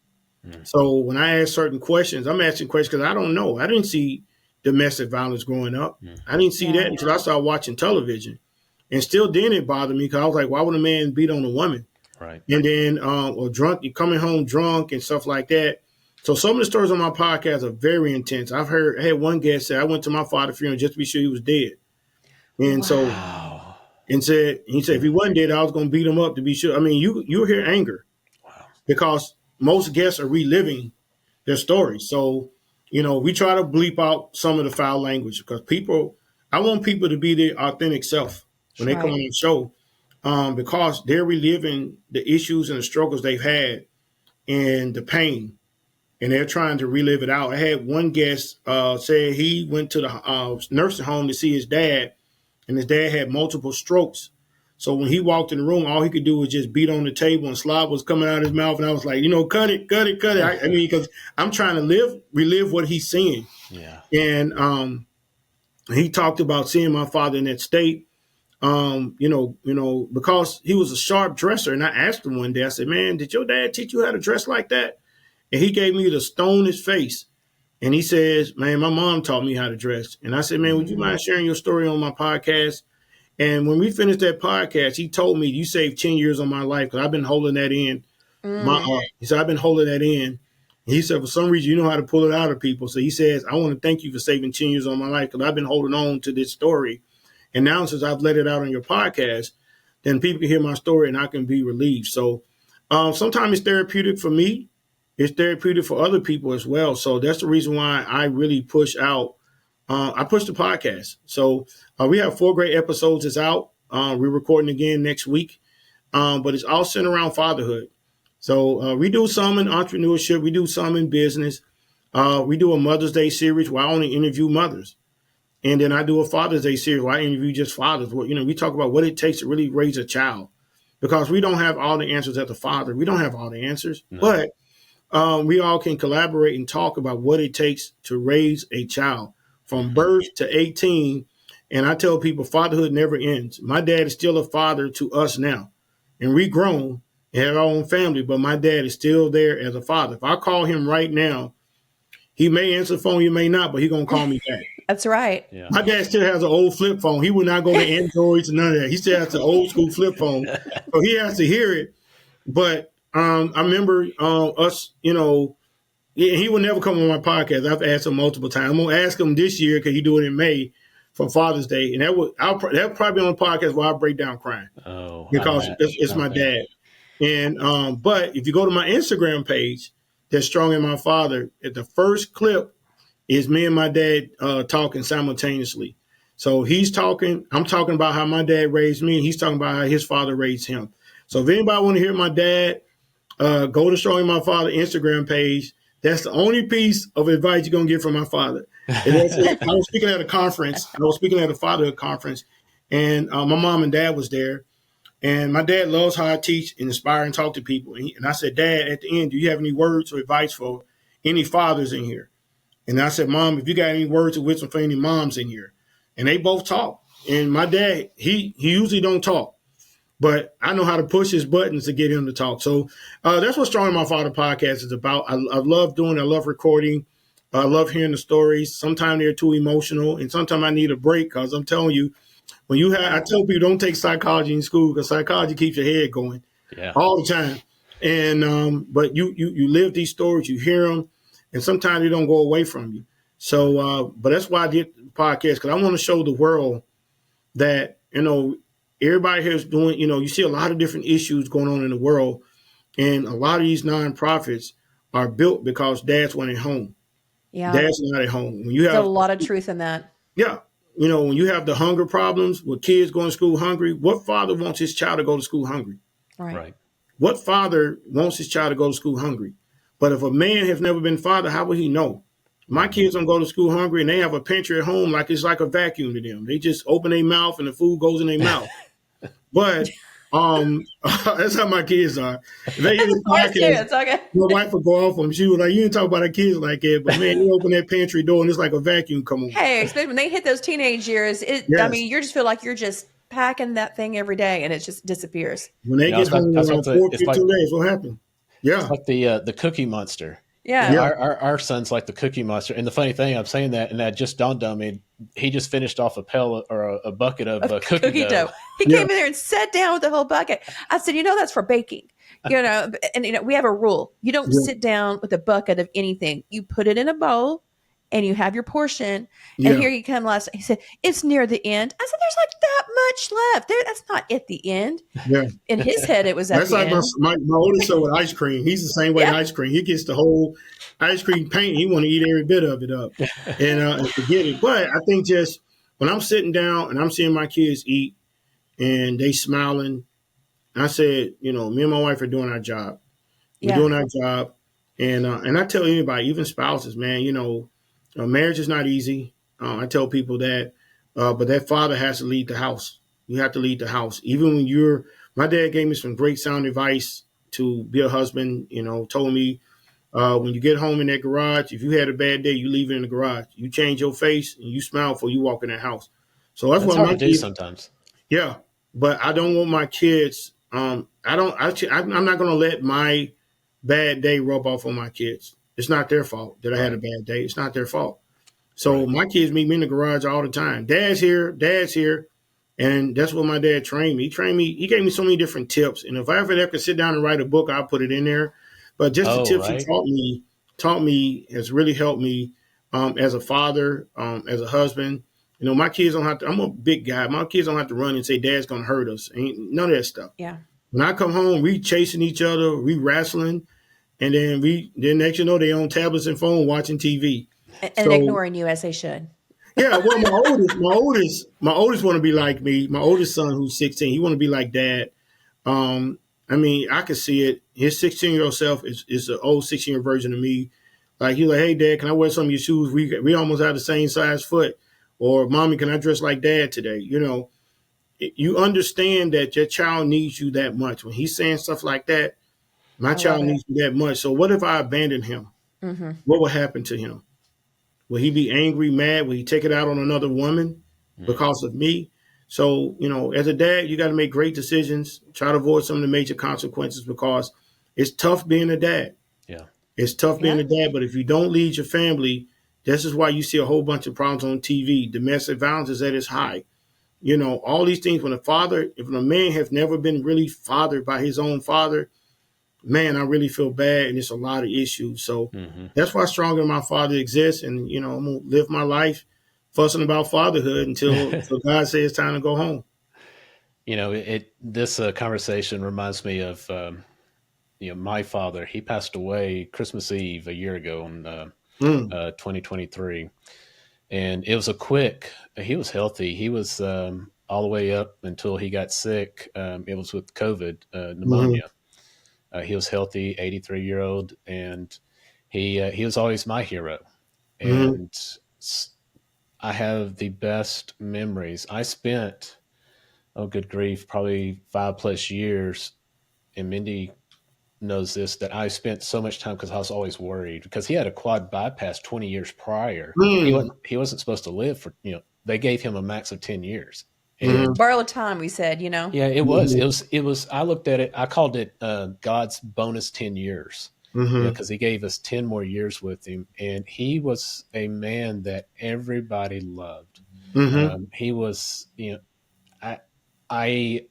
So when I ask certain questions, I'm asking questions because I don't know. I didn't see domestic violence growing up. I didn't see that until I started watching television. And still then it bothered me because I was like, why would a man beat on a woman? Right. And then, or drunk, you're coming home drunk and stuff like that. So some of the stories on my podcast are very intense. I had one guest say, I went to my father's funeral just to be sure he was dead. And he said, if he wasn't dead, I was going to beat him up to be sure. I mean, you hear anger because most guests are reliving their stories. So, we try to bleep out some of the foul language because I want people to be their authentic self when they come on the show because they're reliving the issues and the struggles they've had and the pain, and they're trying to relive it out. I had one guest say he went to the nursing home to see his dad, and his dad had multiple strokes. So when he walked in the room, all he could do was just beat on the table and slob was coming out of his mouth. And I was like, cut it. I mean, because I'm trying to relive what he's seeing. Yeah. And he talked about seeing my father in that state, because he was a sharp dresser. And I asked him one day, I said, man, did your dad teach you how to dress like that? And he gave me the stone his face. And he says, man, my mom taught me how to dress. And I said, man, would you mind sharing your story on my podcast? And when we finished that podcast, he told me, you saved 10 years on my life because I've been holding that in. He said, I've been holding that in. And he said, for some reason, you know how to pull it out of people. So he says, I want to thank you for saving 10 years on my life because I've been holding on to this story. And now since I've let it out on your podcast, then people can hear my story and I can be relieved. So Sometimes it's therapeutic for me. It's therapeutic for other people as well. So that's the reason why I really push out. I push the podcast. So we have 4 great episodes. It's out. We're recording again next week. But it's all centered around fatherhood. So we do some in entrepreneurship. We do some in business. We do a Mother's Day series where I only interview mothers. And then I do a Father's Day series where I interview just fathers. We talk about what it takes to really raise a child, because we don't have all the answers as a father. We don't have all the answers, no. But we all can collaborate and talk about what it takes to raise a child from birth to 18. And I tell people fatherhood never ends. My dad is still a father to us now. And we grown and have our own family, but my dad is still there as a father. If I call him right now, he may answer the phone, he may not, but he's going to call me back. That's right. Yeah. My dad still has an old flip phone. He would not go to Androids and none of that. He still has an old school flip phone. So he has to hear it. But I remember us, he would never come on my podcast. I've asked him multiple times. I'm going to ask him this year because he do it in May for Father's Day. And that'll probably be on the podcast where I break down crying. Oh, because it's my dad. And but if you go to my Instagram page, that's Strong in My Father, at the first clip is me and my dad talking simultaneously. So he's talking, I'm talking about how my dad raised me, and he's talking about how his father raised him. So if anybody want to hear my dad, go to Strong in My Father Instagram page. That's the only piece of advice you're going to get from my father. And that's it. I was speaking at a conference. I was speaking at a fatherhood conference, and my mom and dad was there. And my dad loves how I teach and inspire and talk to people. And I said, Dad, at the end, do you have any words or advice for any fathers in here? And I said, Mom, if you got any words of wisdom for any moms in here. And they both talk. And my dad, he usually don't talk, but I know how to push his buttons to get him to talk. So that's what Strong in My Father podcast is about. I love doing it. I love recording. I love hearing the stories. Sometimes they're too emotional, and sometimes I need a break, because I'm telling you, I tell people don't take psychology in school, because psychology keeps your head going all the time. And but you live these stories, you hear them, and sometimes they don't go away from you. So, but that's why I did the podcast, because I want to show the world that, everybody here is doing, you see a lot of different issues going on in the world, and a lot of these nonprofits are built because dads weren't at home. Yeah. Dad's not at home. There's a lot of truth in that. Yeah. When you have the hunger problems with kids going to school hungry, what father wants his child to go to school hungry? Right. What father wants his child to go to school hungry? But if a man has never been father, how would he know? My kids don't go to school hungry, and they have a pantry at home like it's like a vacuum to them. They just open their mouth and the food goes in their mouth. But that's how my kids are. If they hear this podcast, okay. My wife would go off on them. She was like, you didn't talk about our kids like that, but man, you open that pantry door and it's like a vacuum come on. Hey, especially when they hit those teenage years, I mean, you just feel like you're just packing that thing every day, and it just disappears. When they get home around 4 days, what happened? Yeah. It's like the Cookie Monster. Yeah. Our son's like the Cookie Monster. And the funny thing, I'm saying that, and that just dawned on me, he just finished off a pellet or a bucket of cookie dough. He came in there and sat down with the whole bucket. I said, that's for baking. And we have a rule. You don't sit down with a bucket of anything. You put it in a bowl and you have your portion. And here you come last. He said, it's near the end. I said, there's like that much left. That's not at the end. Yeah. In his head, it was at the end. That's like my oldest son with ice cream. He's the same way with ice cream. He gets the whole ice cream paint. He want to eat every bit of it up and forget it. But I think just when I'm sitting down and I'm seeing my kids eat and they smiling, I said, me and my wife are doing our job. We're doing our job. And I tell anybody, even spouses, man, marriage is not easy. I tell people that, but that father has to lead the house. You have to lead the house. Even when my dad gave me some great sound advice to be a husband, told me, when you get home in that garage, if you had a bad day, you leave it in the garage. You change your face and you smile before you walk in that house. So that's what my kids do sometimes. Yeah. But I don't want my kids, I'm not going to let my bad day rub off on my kids. It's not their fault that I had a bad day. It's not their fault. So my kids meet me in the garage all the time. Dad's here. And that's what my dad trained me. He gave me so many different tips. And if I ever could sit down and write a book, I'll put it in there. But just the tips he taught me has really helped me as a father, as a husband. My kids don't have to, I'm a big guy. My kids don't have to run and say, Dad's going to hurt us. Ain't none of that stuff. Yeah. When I come home, we chasing each other, we wrestling, and then next you know they on tablets and phone watching TV. And So ignoring you as they should. yeah, well, my oldest want to be like me. My oldest son, who's 16, he want to be like dad. Um, I mean, I can see it. His 16-year-old self is the old 16-year version of me. Like he's like, hey, dad, can I wear some of your shoes? We almost have the same size foot. Or mommy, can I dress like dad today? You understand that your child needs you that much. When he's saying stuff like that, my I love child it. needs you that much. So what if I abandon him? Hmm. What will happen to him? Will he be angry, mad? Will he take it out on another woman Mm, because of me? So, as a dad, you got to make great decisions. Try to avoid some of the major consequences because it's tough being a dad. yeah. It's tough being Yeah. a dad, but if you don't lead your family, this is why you see a whole bunch of problems on TV. Domestic violence is at its high. All these things if a man has never been really fathered by his own father, man, I really feel bad, and it's a lot of issues. So Hmm. that's why Stronger Than My Father exists, and I'm gonna live my life fussing about fatherhood until God says it's time to go home. This conversation reminds me of my father. He passed away Christmas Eve a year ago in Mm, 2023, and it was a quick. He was healthy. He was all the way up until he got sick. It was with COVID mm-hmm, pneumonia. He was healthy, 83-year-old, and he was always my hero. mm-hmm, And I have the best memories. I spent, oh good grief, probably 5+ years. And Mindy knows this, that I spent so much time because I was always worried because he had a quad bypass 20 years prior. mm, He wasn't supposed to live for, they gave him a max of 10 years. mm-hmm, And Borrowed time, we said, you know. yeah, it was. mm-hmm, I looked at it, I called it God's bonus 10 years. mm-hmm, Because he gave us 10 more years with him. And he was a man that everybody loved. mm-hmm, He was, I, I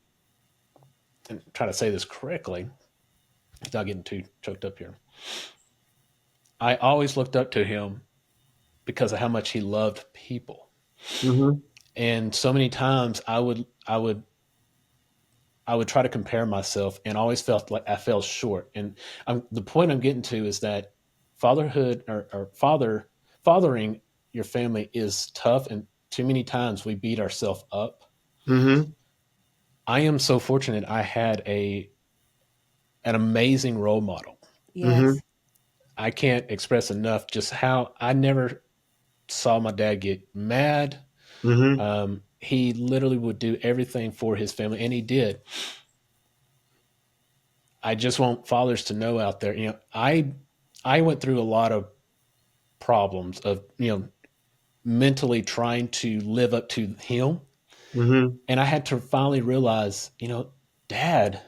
try to say this correctly without getting too choked up here. I always looked up to him because of how much he loved people. mm-hmm, And so many times I would try to compare myself and always felt like I fell short. And the point I'm getting to is that fatherhood or fathering your family is tough, and too many times we beat ourselves up. mm-hmm, I am so fortunate I had an amazing role model. mm-hmm, Yes. I can't express enough just how I never saw my dad get mad. mm-hmm, He literally would do everything for his family, and he did. I just want fathers to know out there, I went through a lot of problems of, mentally trying to live up to him. mm-hmm, And I had to finally realize, dad,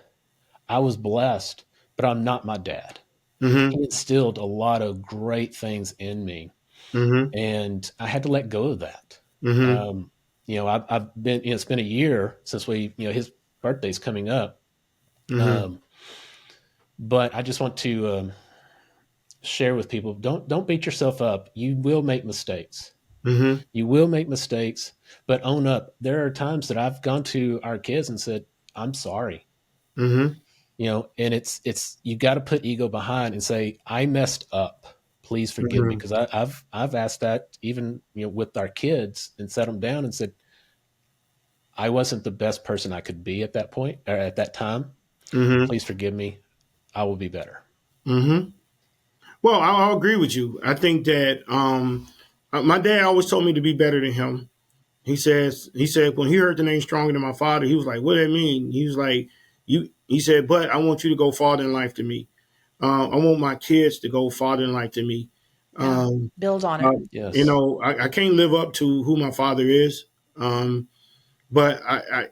I was blessed, but I'm not my dad. mm-hmm, He instilled a lot of great things in me, mm-hmm, and I had to let go of that. mm-hmm, Um, I've been, it's been a year since his birthday's coming up. mm-hmm, Um, but I just want to share with people, don't beat yourself up. You will make mistakes. mm-hmm, You will make mistakes, but own up. There are times that I've gone to our kids and said, I'm sorry. mm-hmm, And it's you got to put ego behind and say, I messed up, please forgive me, mm-hmm, because I've asked that even with our kids, and set them down and said, I wasn't the best person I could be at that point or at that time. mm-hmm, Please forgive me. I will be better. mm-hmm. Well, I'll agree with you. I think that my dad always told me to be better than him. He said when he heard the name Stronger Than My Father, he was like, what do that mean? He was like, he said, but I want you to go farther in life to me. I want my kids to go farther in life to me. Yeah. Um, Build on uh, it. Yes. I can't live up to who my father is. But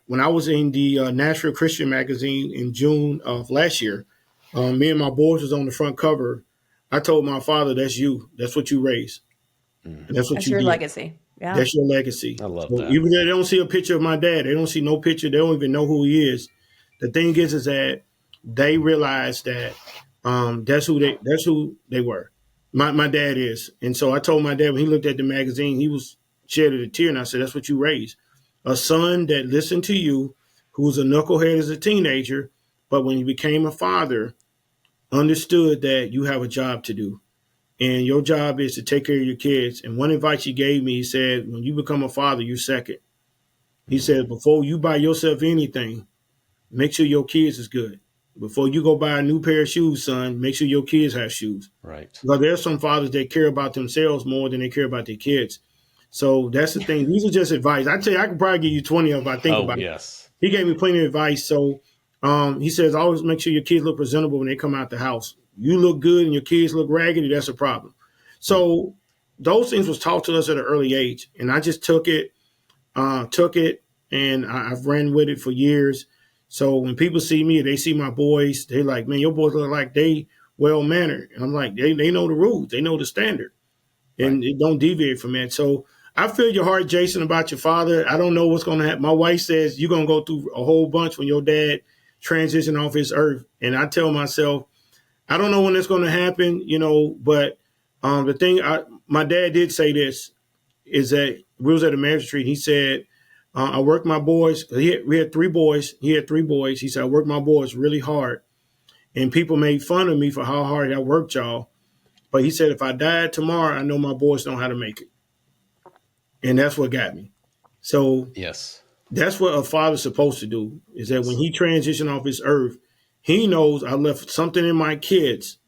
when I was in the Nashville Christian magazine in June of last year, me and my boys was on the front cover. I told my father, that's you. That's what you raised. And Hmm. that's what That's you your did. legacy. Yeah. That's your legacy. I love So that. even though they don't see a picture of my dad, they don't see no picture, they don't even know who he is. The thing is that they realize that that's who they were. My dad is. And so I told my dad when he looked at the magazine, he was shed a tear, and I said, that's what you raised. A son that listened to you, who was a knucklehead as a teenager, but when he became a father, understood that you have a job to do. And your job is to take care of your kids. And one advice he gave me, he said, when you become a father, you're second. He said, before you buy yourself anything, make sure your kids is good. Before you go buy a new pair of shoes, son, make sure your kids have shoes. Right. Because there's some fathers that care about themselves more than they care about their kids. So that's the thing. These are just advice. I tell you, I could probably give you 20 of them if I think Oh, about it. yes. He gave me plenty of advice. So he says, always make sure your kids look presentable when they come out the house. You look good and your kids look raggedy, that's a problem. So those things was taught to us at an early age. And I just took it, and I've ran with it for years. So when people see me, they see my boys, they're like, man, your boys look like they well-mannered. And I'm like, they know the rules. They know the standard. And it don't deviate from that. So I feel your heart, Jason, about your father. I don't know what's going to happen. My wife says you're going to go through a whole bunch when your dad transition off his earth. And I tell myself, I don't know when it's going to happen, but the thing, my dad did say this, is that we was at a marriage retreat. He said, I worked my boys. We had 3 boys. He had 3 boys. He said, I worked my boys really hard. And people made fun of me for how hard I worked, y'all. But he said, if I died tomorrow, I know my boys know how to make it. And that's what got me. So Yes. that's what a father's supposed to do, is that when he transitioned off this earth, he knows I left something in my kids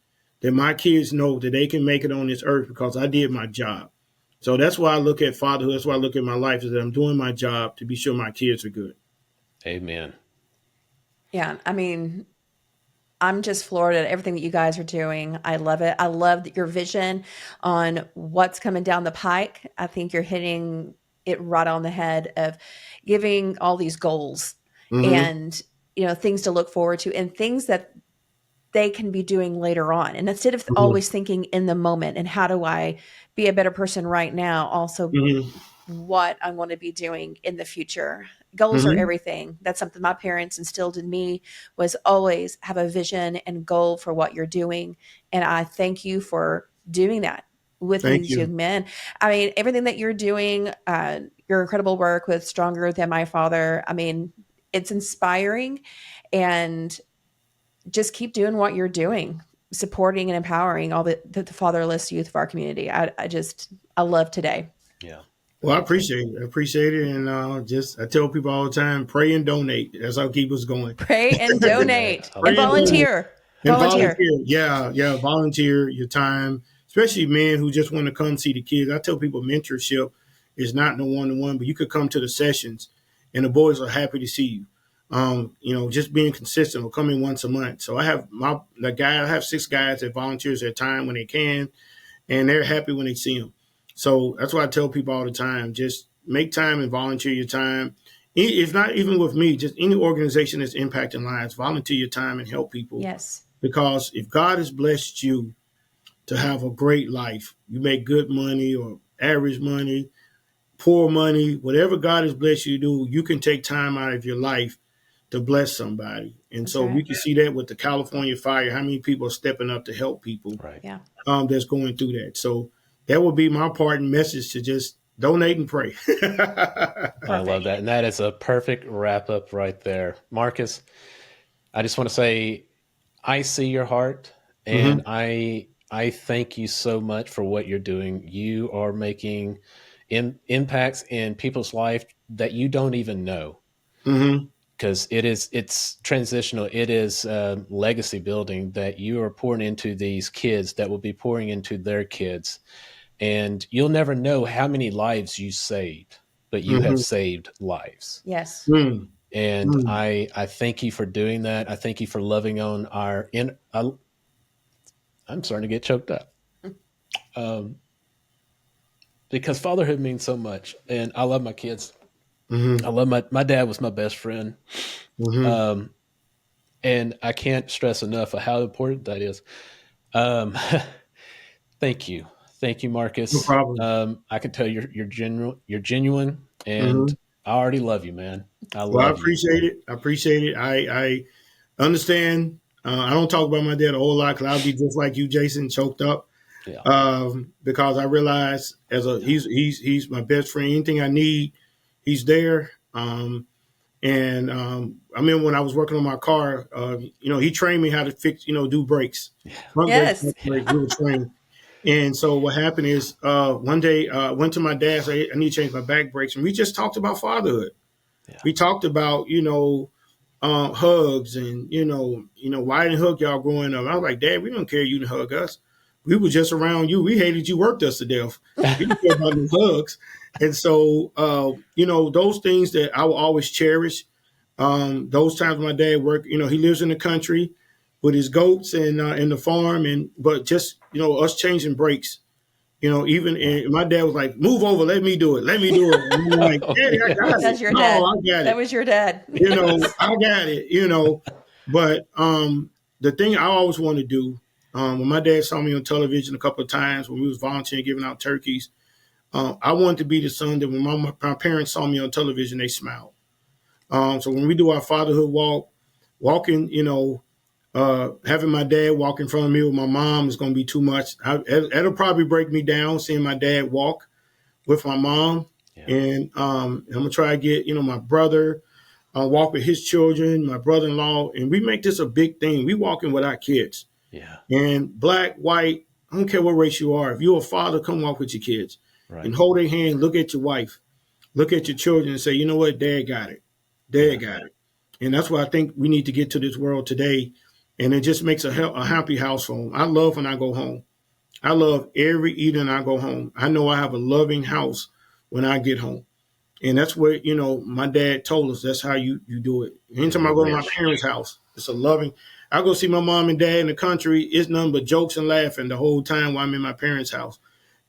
that my kids know that they can make it on this earth because I did my job. So that's why I look at fatherhood. That's why I look at my life, is that I'm doing my job to be sure my kids are good. Amen. Yeah. I mean, I'm just floored at everything that you guys are doing. I love it. I love your vision on what's coming down the pike. I think you're hitting it right on the head of giving all these goals Mm-hmm. and, things to look forward to and things that they can be doing later on. And instead of always thinking in the moment and how do I be a better person right now, also Mm-hmm. what I want to be doing in the future. Goals are Mm-hmm. everything. That's something my parents instilled in me, was always have a vision and goal for what you're doing. And I thank you for doing that with Thank these you. young men. I mean, everything that you're doing, your incredible work with Stronger Than My Father, I mean, it's inspiring, and just keep doing what you're doing, supporting and empowering all the fatherless youth of our community. I love today. Yeah. Well, I Thank appreciate it. I appreciate it. And I tell people all the time, pray and donate. That's how keep us going. Pray and Amen. donate I and Pray love and that. donate. volunteer. And Volunteer. volunteer. Yeah. Volunteer your time, especially men who just want to come see the kids. I tell people mentorship is not no one-to-one, but you could come to the sessions and the boys are happy to see you. Just being consistent or coming once a month. So I have I have 6 guys that volunteers their time when they can, and they're happy when they see them. So that's why I tell people all the time, just make time and volunteer your time. If not even with me, just any organization that's impacting lives, volunteer your time and help people. Yes. Because if God has blessed you to have a great life, you make good money or average money, poor money, whatever God has blessed you to do, you can take time out of your life to bless somebody. And That's so we right. can see that with the California fire, how many people are stepping up to help people Right. Yeah. that's going through that. So that would be my part and message, to just donate and pray. I love Perfect. that. And that is a perfect wrap up right there. Marcus, I just want to say I see your heart, Mm-hmm. and I thank you so much for what you're doing. You are making impacts in people's life that you don't even know, Mm-hmm. because it's transitional. It is legacy building that you are pouring into these kids that will be pouring into their kids, and you'll never know how many lives you saved, but you have Mm-hmm. saved lives. Yes. And Mm-hmm. I thank you for doing that. I thank you for loving on I'm starting to get choked up, um, because fatherhood means so much, and I love my kids. I Mm-hmm. love my dad was my best friend, Mm-hmm. um, and I can't stress enough of how important that is. Um, thank you, No Marcus. problem. I can tell you're genuine, and Mm-hmm. I already love you, man. I Well, I love you. appreciate it. I appreciate it. I understand. I don't talk about my dad a whole lot because I'll be just like you, Jason, choked up. Yeah, Because I realize he's my best friend. Anything I need, he's there. And I remember when I was working on my car, he trained me how to fix, do brakes, front brakes, Yes. back brakes. We were trained. And so what happened is one day I went to my dad, said, I need to change my back brakes. And we just talked about fatherhood. Yeah. We talked about, hugs and, why I didn't hug y'all growing up. I was like, Dad, we don't care you didn't hug us. We were just around you. We hated you worked us to death. We didn't care about the hugs. And so, those things that I will always cherish. Those times my dad worked, he lives in the country with his goats and in the farm. But just, us changing brakes, and my dad was like, move over, let me do it. Let me do it. And I'm like, Daddy, I got That's it. your No, dad. I got it. That was your dad. I got it, but the thing I always want to do, when my dad saw me on television a couple of times when we was volunteering, giving out turkeys, I wanted to be the son that when my parents saw me on television, they smiled. So when we do our fatherhood walking, having my dad walk in front of me with my mom is going to be too much. It'll probably break me down seeing my dad walk with my mom. Yeah. And I'm going to try to get, my brother, walk with his children, my brother-in-law, and we make this a big thing. We walking with our kids. Yeah. And black, white, I don't care what race you are. If you're a father, come walk with your kids. Right. And hold their hand, look at your wife, look at your children and say, you know what, Dad got it. Dad got it. And that's why I think we need to get to this world today. And it just makes a happy household. I love when I go home. I love every evening I go home. I know I have a loving house when I get home. And that's what, my dad told us, that's how you do it. Anytime I go to my parents' house, it's a loving. I go see my mom and dad in the country. It's nothing but jokes and laughing the whole time while I'm in my parents' house.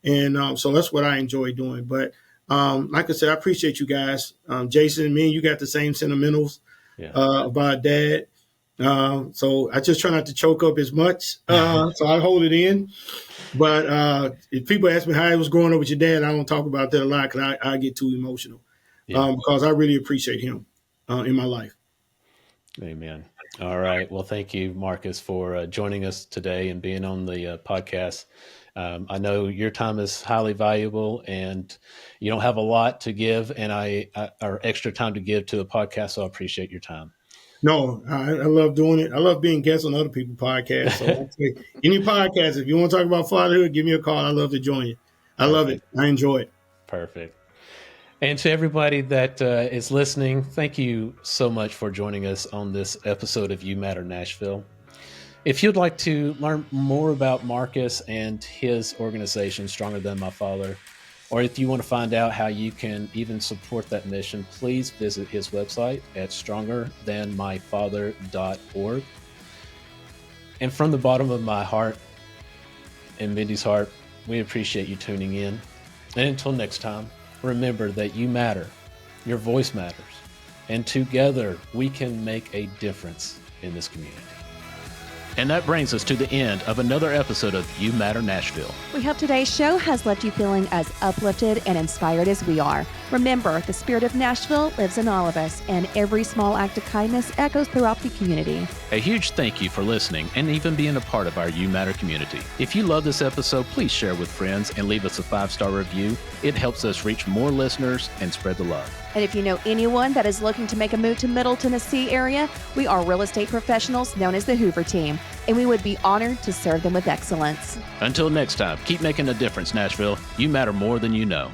And so that's what I enjoy doing. But like I said, I appreciate you guys. Jason, me and you got the same sentimentals about dad. So I just try not to choke up as much. So I hold it in. But if people ask me how I was growing up with your dad, I don't talk about that a lot because I get too emotional because I really appreciate him in my life. Amen. All right. Well, thank you, Marcus, for joining us today and being on the podcast. I know your time is highly valuable and you don't have a lot to give or extra time to give to a podcast. So I appreciate your time. No, I love doing it. I love being guests on other people's podcasts. So I'd say any podcast, if you want to talk about fatherhood, give me a call. I love to join you. I love it. I enjoy it. Perfect. And to everybody that is listening, thank you so much for joining us on this episode of You Matter Nashville. If you'd like to learn more about Marcus and his organization, Stronger Than My Father, or if you want to find out how you can even support that mission, please visit his website at strongerthanmyfather.org. And from the bottom of my heart and Mindy's heart, we appreciate you tuning in. And until next time, remember that you matter, your voice matters, and together we can make a difference in this community. And that brings us to the end of another episode of You Matter Nashville. We hope today's show has left you feeling as uplifted and inspired as we are. Remember, the spirit of Nashville lives in all of us, and every small act of kindness echoes throughout the community. A huge thank you for listening and even being a part of our You Matter community. If you love this episode, please share with friends and leave us a 5-star review. It helps us reach more listeners and spread the love. And if you know anyone that is looking to make a move to Middle Tennessee area, we are real estate professionals known as the Hoover Team, and we would be honored to serve them with excellence. Until next time, keep making a difference, Nashville. You matter more than you know.